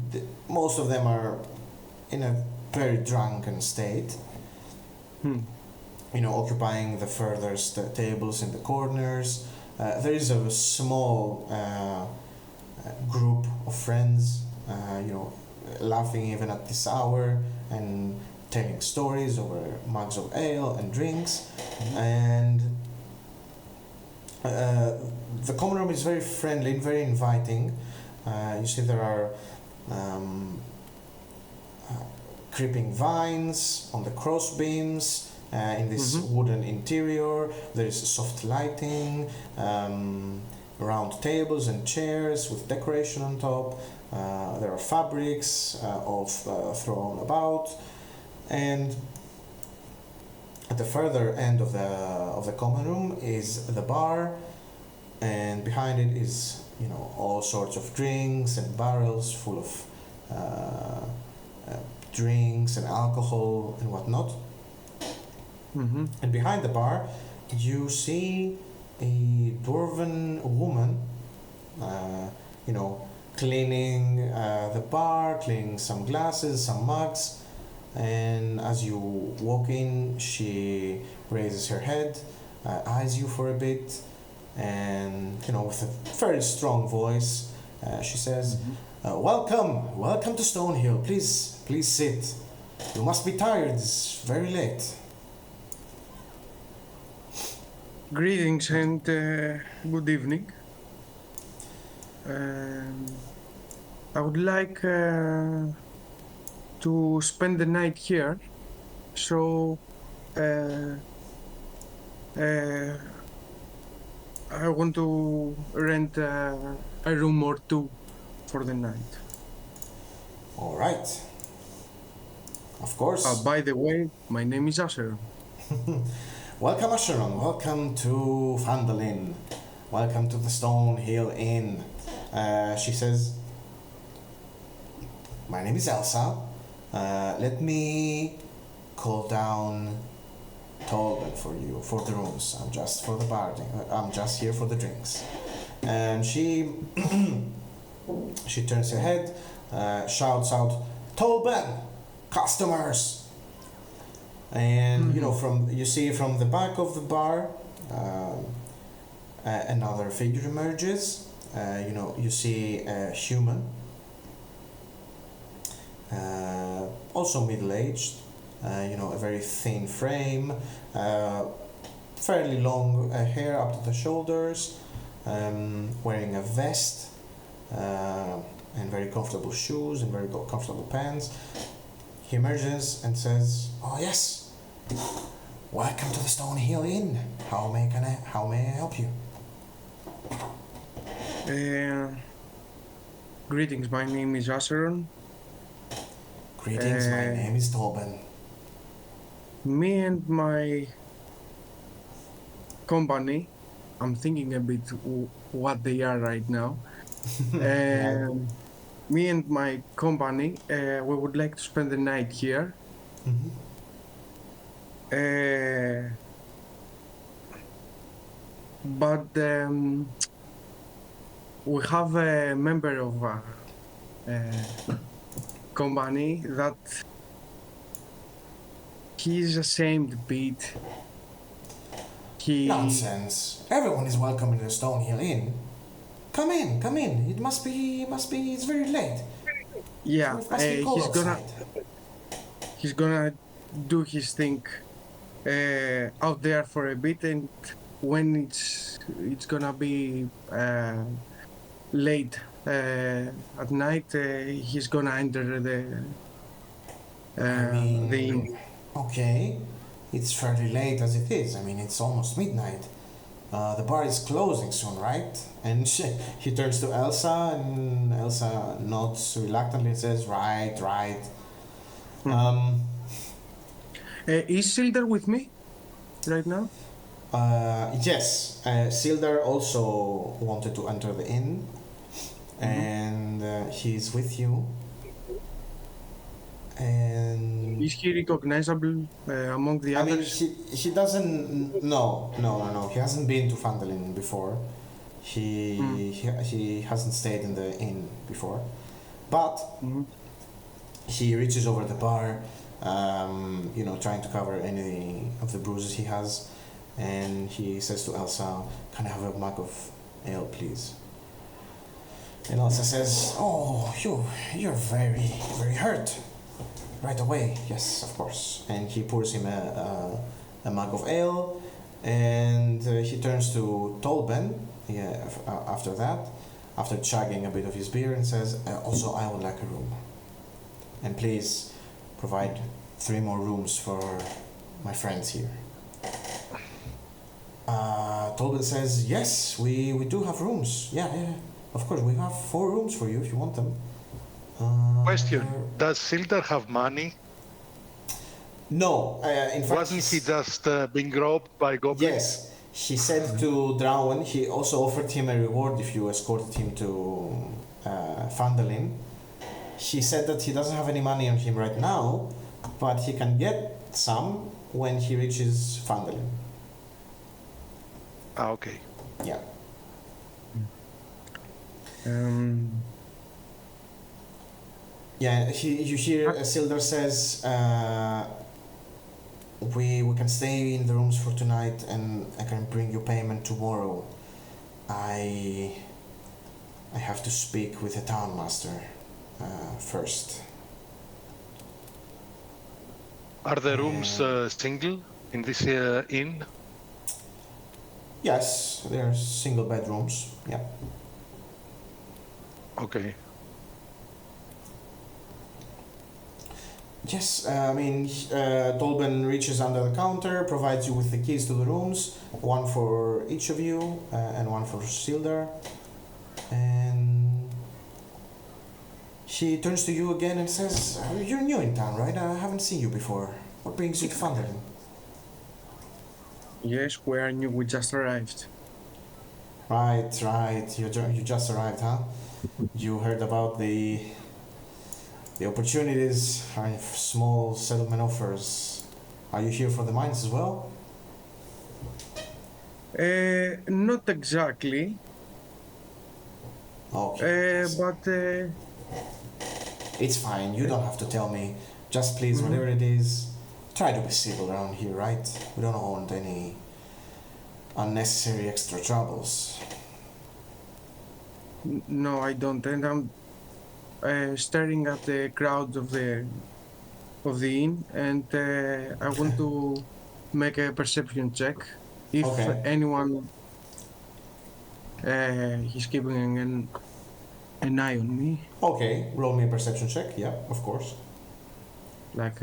most of them are in a very drunken state. Occupying the furthest tables in the corners. There is a small group of friends, laughing even at this hour and telling stories over mugs of ale and drinks. And the common room is very friendly and very inviting. You see there are creeping vines on the cross beams. In this wooden interior, there is soft lighting, round tables and chairs with decoration on top. There are fabrics thrown about, and at the further end of the common room is the bar, and behind it is all sorts of drinks and barrels full of drinks and alcohol and whatnot. And behind the bar, you see a dwarven woman, cleaning the bar, cleaning some glasses, some mugs. And as you walk in, she raises her head, eyes you for a bit, and with a very strong voice, she says, "Welcome to Stonehill. Please sit. You must be tired. It's very late." Greetings and good evening. I would like to spend the night here, so I want to rent a room or two for the night. All right. Of course. By the way, my name is Acheron. Welcome, Acheron. Welcome to Phandalin. Welcome to the Stonehill Inn. She says, "My name is Elsa. Let me call down Tolben for you, for the rooms. I'm just for the bar. I'm just here for the drinks. And she turns her head, shouts out, Tolben, customers. And you see from the back of the bar, another figure emerges. You see a human, also middle-aged. A very thin frame, fairly long hair up to the shoulders, wearing a vest, and very comfortable shoes and very comfortable pants. He emerges and says, "Oh yes, welcome to the Stone Hill Inn. How may I help you?" Greetings, my name is Acheron. Greetings, my name is Tolben. Me and my company, I'm thinking a bit what they are right now. Me and my company, we would like to spend the night here. But we have a member of our company that he's ashamed a bit. Nonsense. Everyone is welcome in the Stone Hill Inn. Come in. It must be, it's very late. Yeah, It must be cold outside. he's gonna do his thing out there for a bit, and when it's gonna be late at night, he's gonna enter the inn. Okay, it's fairly late as it is. I mean, it's almost midnight. The bar is closing soon, right? And he turns to Elsa, and Elsa nods reluctantly and says, right. Is Sildar with me right now? Yes, Sildar also wanted to enter the inn, and he's with you. And is he recognizable among the others? I mean, he doesn't. No. He hasn't been to Phandalin before. He hasn't stayed in the inn before, but he reaches over the bar, trying to cover any of the bruises he has, and he says to Elsa, "Can I have a mug of ale, please?" And Elsa says, "Oh, you're very, very hurt." "Right away, yes, of course." And he pours him a mug of ale, and he turns to Tolben after that, after chugging a bit of his beer, and says, "Also, I would like a room. And please provide 3 more rooms for my friends here." Tolben says, "Yes, we do have rooms. Yeah, of course, we have 4 rooms for you if you want them." Question, does Sildar have money? No, in fact... Wasn't he just being robbed by goblins? Yes, he said to Drawen, he also offered him a reward if you escorted him to Phandalin. He said that he doesn't have any money on him right now, but he can get some when he reaches Phandalin. Okay. Yeah. Yeah, you hear Sildar says, we can stay in the rooms for tonight, and I can bring you payment tomorrow. I have to speak with the town master first. Are the rooms single in this inn? Yes, they're single bedrooms. Yeah. Okay. Yes, Tolben reaches under the counter, provides you with the keys to the rooms, 1 for each of you, and 1 for Sildar. And he turns to you again and says, "You're new in town, right? I haven't seen you before. What brings you to Phandalin?" Yes, we are new. We just arrived. Right. You just arrived, huh? You heard about the opportunities our small settlement offers. Are you here for the mines as well? Not exactly, Okay. but It's fine, you don't have to tell me. Just please, whatever it is, try to be civil around here, right? We don't want any unnecessary extra troubles. no, I don't. And I'm staring at the crowd of the inn, and I want to make a perception check if Okay. anyone is keeping an eye on me. Okay, roll me a perception check, yeah, of course. Like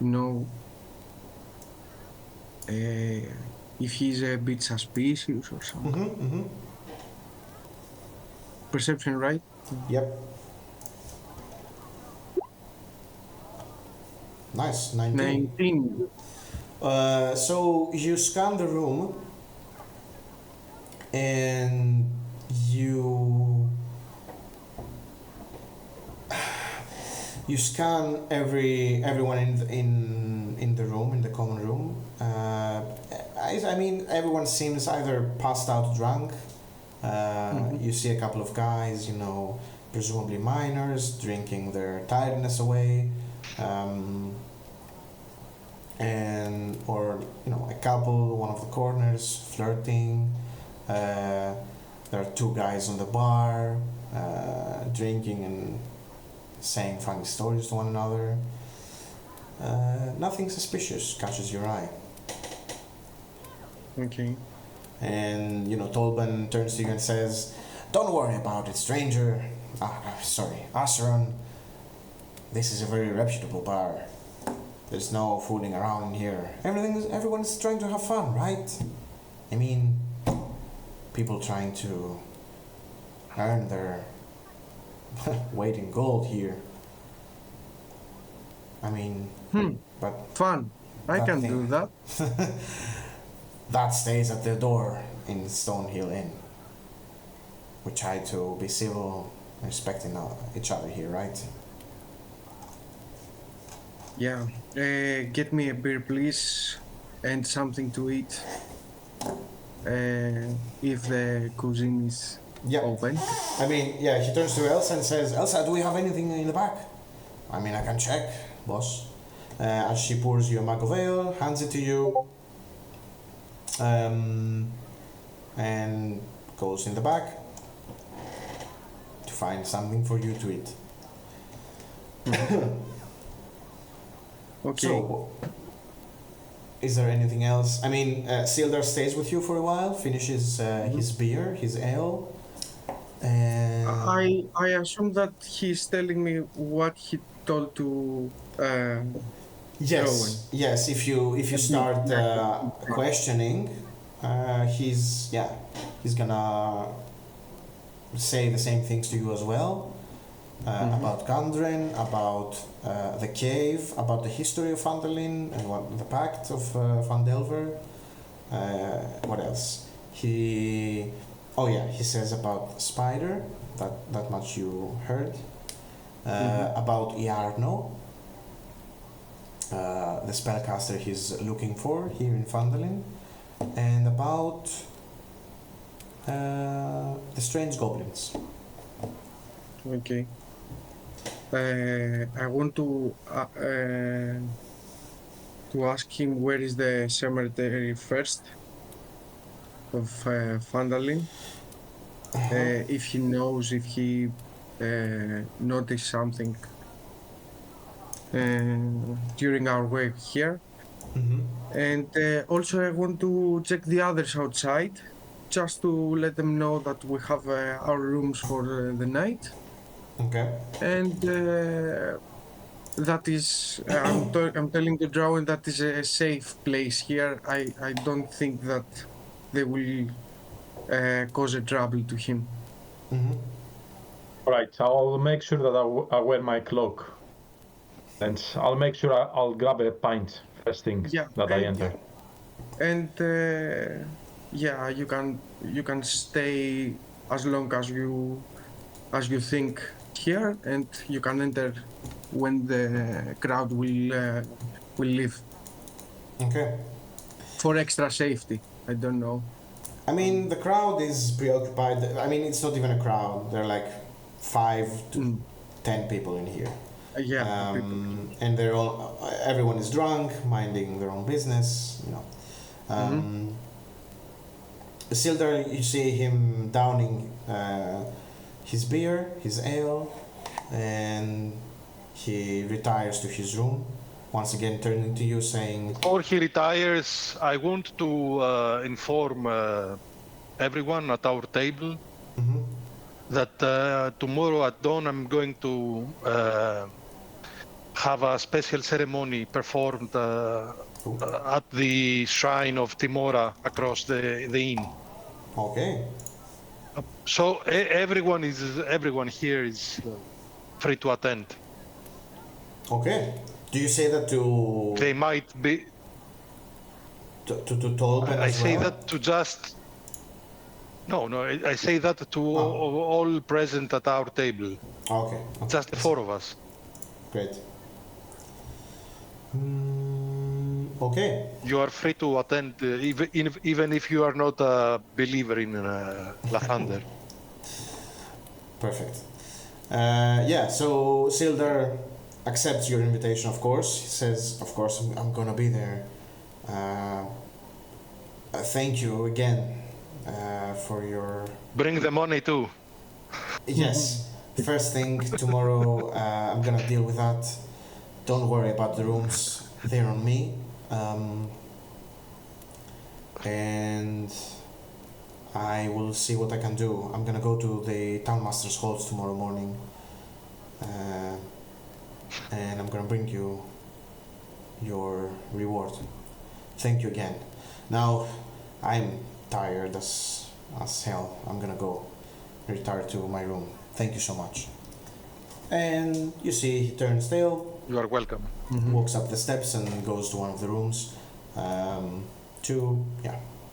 you know, if he's a bit suspicious or something. Perception, right? Yep. Nice, 19. 19. So you scan the room and you scan everyone in the room, in the common room. I mean, everyone seems either passed out drunk. You see a couple of guys, you know, presumably miners, drinking their tiredness away. And or you know, a couple, one of the corners, flirting. There are two guys on the bar, drinking and saying funny stories to one another. Nothing suspicious catches your eye. Okay. And you know, Tolban turns to you and says, "Don't worry about it, stranger. Acheron. This is a very reputable bar. There's no fooling around here. Everyone's trying to have fun, right? I mean, people trying to earn their weight in gold here. I mean, but Fun. I that can thing- do that. that stays at the door in Stonehill Inn. We try to be civil, respecting each other here, right? Yeah. Get me a beer, please, and something to eat. If the cuisine is Yeah. open. I mean, yeah, he turns to Elsa and says, "Elsa, do we have anything in the back?" "I mean, I can check, boss." As she pours you a mug of ale, hands it to you, and goes in the back to find something for you to eat. Okay. So, is there anything else? I mean, Sildar stays with you for a while, finishes his beer, his ale. And I assume that he's telling me what he told to Drawen. yes. If you start questioning, he's gonna say the same things to you as well. About Gandren, about the cave, about the history of Phandalin and the pact of Phandelver. What else? He says about Spider, that much you heard. About Iarno, the spellcaster he's looking for here in Phandalin, and about the strange goblins. Okay. I want to ask him where is the cemetery first of Phandalin. If he knows, if he noticed something during our way here. And also I want to check the others outside, just to let them know that we have our rooms for the night. Okay. And that is, I'm telling the Drawen that is a safe place here. I don't think that they will cause a trouble to him. All right, I'll make sure that I wear my cloak. And I'll make sure I'll grab a pint first thing that I enter. And you can stay as long as you as you think here, and you can enter when the crowd will leave. Okay. For extra safety, I don't know. I mean, the crowd is preoccupied. I mean, it's not even a crowd. There are like 5 to 10 people in here. Yeah, people. And they're all. Everyone is drunk, minding their own business. You know. Sildar, you see him downing his beer, his ale, and he retires to his room. Once again, turning to you, saying, Before he retires, I want to inform everyone at our table that tomorrow at dawn I'm going to have a special ceremony performed at the shrine of Timora across the inn. Okay. So everyone here is free to attend. Okay. Do you say that to... They might be... To Tolben I as say well? that to just... No, I say that to all present at our table. Okay. Just the 4 of us. Great. Okay. You are free to attend, even if you are not a believer in Lathander. Perfect. Yeah, so Sildar accepts your invitation, of course. He says, of course, I'm gonna be there. Thank you again for your... Bring the money too. Yes. First thing tomorrow, I'm gonna deal with that. Don't worry about the rooms. They're on me. And I will see what I can do. I'm gonna go to the Townmaster's halls tomorrow morning. And I'm gonna bring you your reward. Thank you again. Now, I'm tired as hell. I'm gonna go retire to my room. Thank you so much. And you see, he turns tail, You are welcome. walks up the steps and goes to one of the rooms to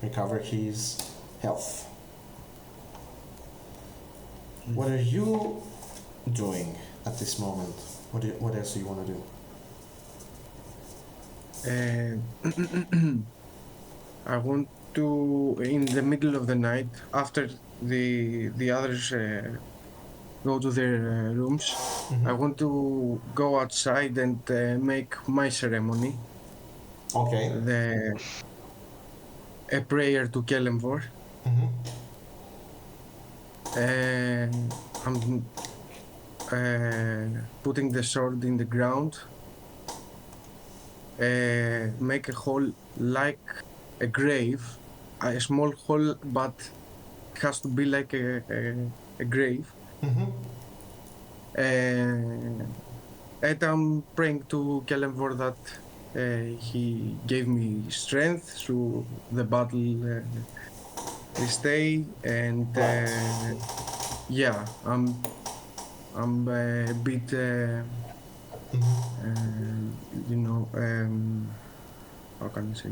recover his health. What are you doing at this moment? What else do you want to do? I want to, in the middle of the night, after the others go to their rooms, I want to go outside and make my ceremony. Okay. A prayer to Kelemvor. I'm putting the sword in the ground. Make a hole like a grave, a small hole, but it has to be like a grave. And I'm praying to Kelemvor that he gave me strength through the battle this day, and I'm a bit how can I say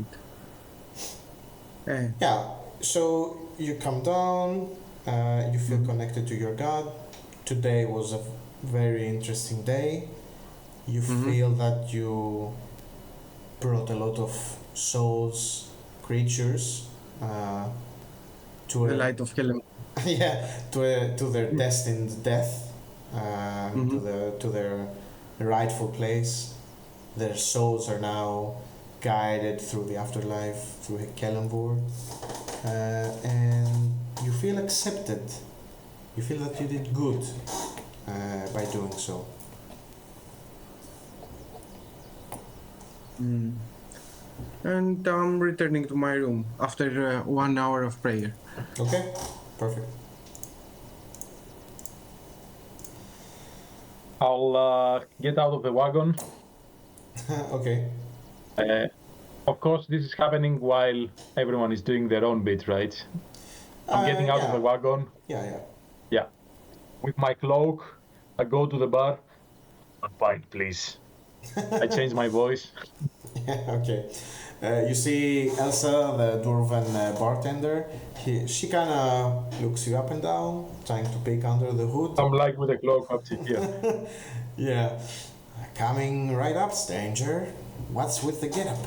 it? Yeah, so you come down, you feel connected to your god. Today was a very interesting day. You feel that you brought a lot of souls, creatures, to The light of Kelemvor. to their destined death, to their rightful place. Their souls are now guided through the afterlife, through Kelemvor, and you feel accepted. You feel that you did good by doing so. And I'm returning to my room after 1 hour of prayer. Okay, perfect. I'll get out of the wagon. Okay. Of course, this is happening while everyone is doing their own bit, right? I'm getting out of the wagon. Yeah. With my cloak, I go to the bar. A pint, please. I change my voice. Okay. You see Elsa, the dwarven bartender. She kind of looks you up and down, trying to peek under the hood. I'm like with a cloak up to here. Yeah. Coming right up, stranger. What's with the getup?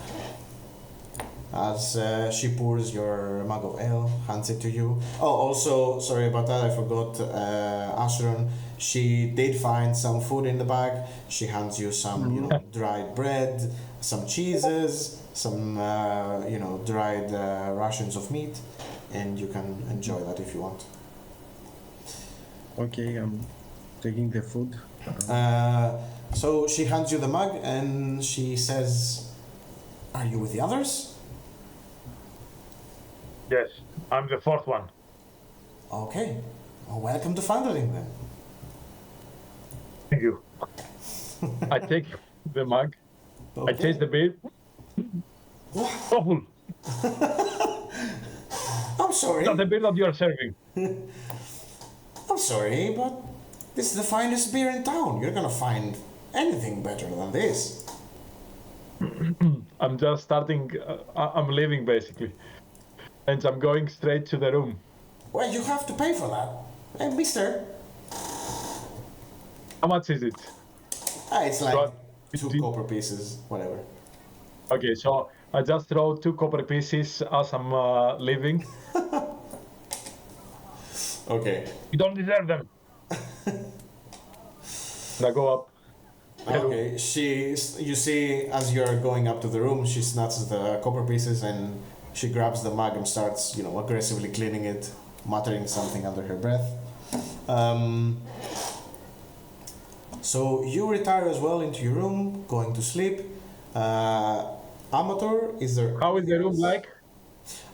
As she pours your mug of ale, hands it to you. Oh, also, sorry about that, I forgot, Acheron, she did find some food in the bag. She hands you some, dried bread, some cheeses, some, dried rations of meat, and you can enjoy that if you want. Okay, I'm taking the food. So she hands you the mug and she says, "Are you with the others?" Yes, I'm the fourth one. Okay. Well, welcome to Phandalin then. Thank you. I take the mug. Okay. I taste the beer. Awful. I'm sorry. That's the beer that you are serving. I'm sorry, but this is the finest beer in town. You're gonna find anything better than this. I'm just starting. I'm leaving basically, and I'm going straight to the room. Well, you have to pay for that. Hey, mister. How much is it? It's like What? 2 copper pieces, whatever. Okay, so I just throw 2 copper pieces as I'm leaving. Okay. You don't deserve them. And I go up. Okay, you see, as you're going up to the room, she snatches the copper pieces and she grabs the mug and starts, aggressively cleaning it, muttering something under her breath. So you retire as well into your room, going to sleep. Amator, is there... How is the room like?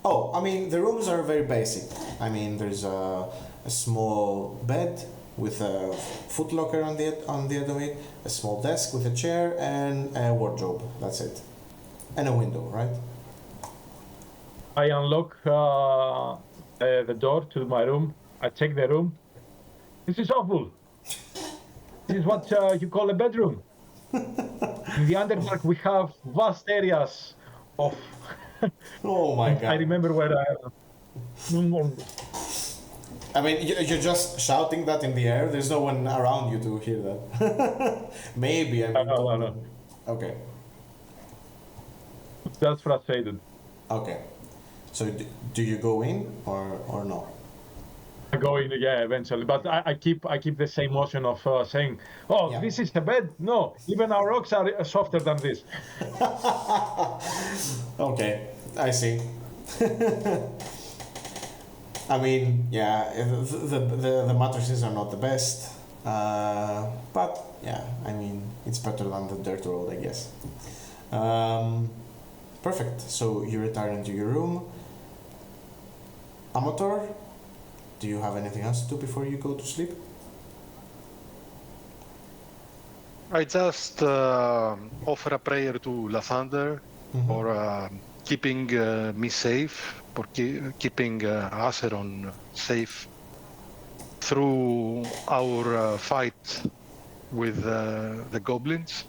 Oh, I mean, the rooms are very basic. I mean, there's a small bed with a footlocker on the end of it, a small desk with a chair, and a wardrobe. That's it. And a window, right? I unlock the door to my room. I check the room. This is awful. This is what you call a bedroom. In the Underdark, we have vast areas of... Oh my god. I remember where I mean, you're just shouting that in the air. There's no one around you to hear that. Maybe, I mean... No. Okay. Just frustrated. Okay. So do you go in or no? I go in, yeah, eventually. But I keep the same motion of saying, "Oh, Yeah. This is a bed." No, even our rocks are softer than this. Okay, I see. I mean, yeah, the mattresses are not the best, but yeah, I mean, it's better than the dirt road, I guess. Perfect. So you retire into your room. Amator, do you have anything else to do before you go to sleep? I just offer a prayer to Lathander for keeping me safe, for keeping Acheron safe through our fight with the goblins.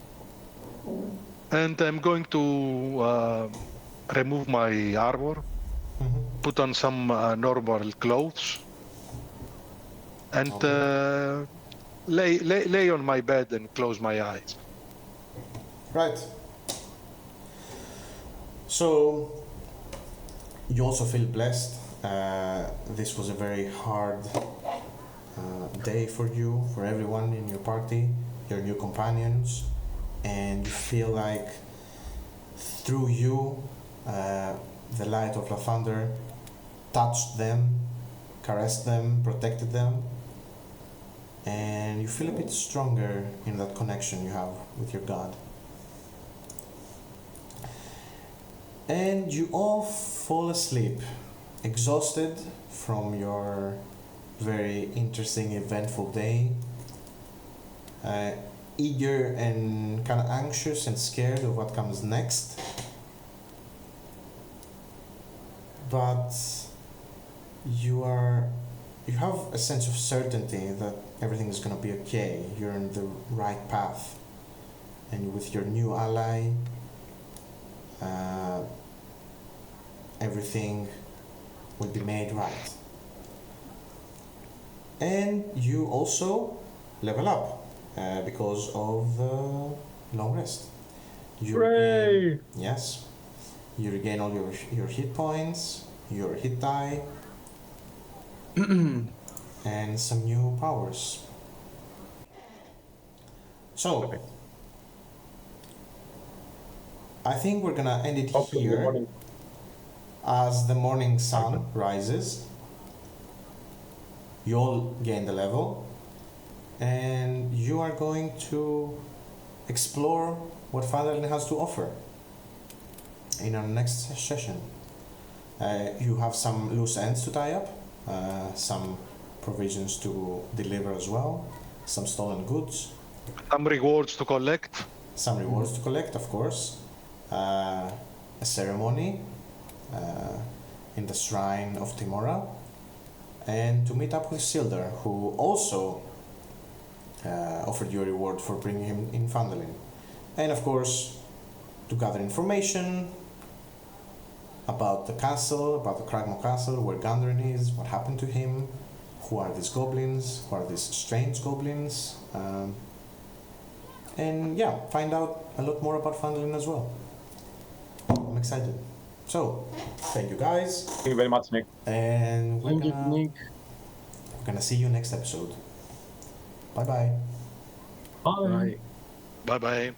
And I'm going to remove my armor, put on some normal clothes, and lay on my bed and close my eyes. Right. So you also feel blessed. This was a very hard day for you, for everyone in your party, your new companions, and you feel like through you, the light of Lathander touched them, caressed them, protected them, and you feel a bit stronger in that connection you have with your god. And you all fall asleep, exhausted from your very interesting, eventful day, eager and kind of anxious and scared of what comes next. But you have a sense of certainty that everything is going to be okay. You're on the right path, and with your new ally, everything will be made right. And you also level up because of the long rest. You regain, yes, you regain all your hit points, your hit die, and some new powers. So, I think we're gonna end it here as the morning sun rises. You all gain the level, and you are going to explore what Phandalin has to offer in our next session. You have some loose ends to tie up, some provisions to deliver as well, some stolen goods. Some rewards to collect. Some rewards to collect, of course. A ceremony in the shrine of Timora, and to meet up with Sildar, who also offered you a reward for bringing him in Phandalin. And of course, to gather information about the castle, about the Cragmore Castle, where Gandrin is, what happened to him, who are these goblins, who are these strange goblins, and yeah, find out a lot more about Phandalin as well. I'm excited. So, thank you guys. Thank you very much, Nick. And we're gonna see you next episode. Bye-bye. Bye. Bye bye.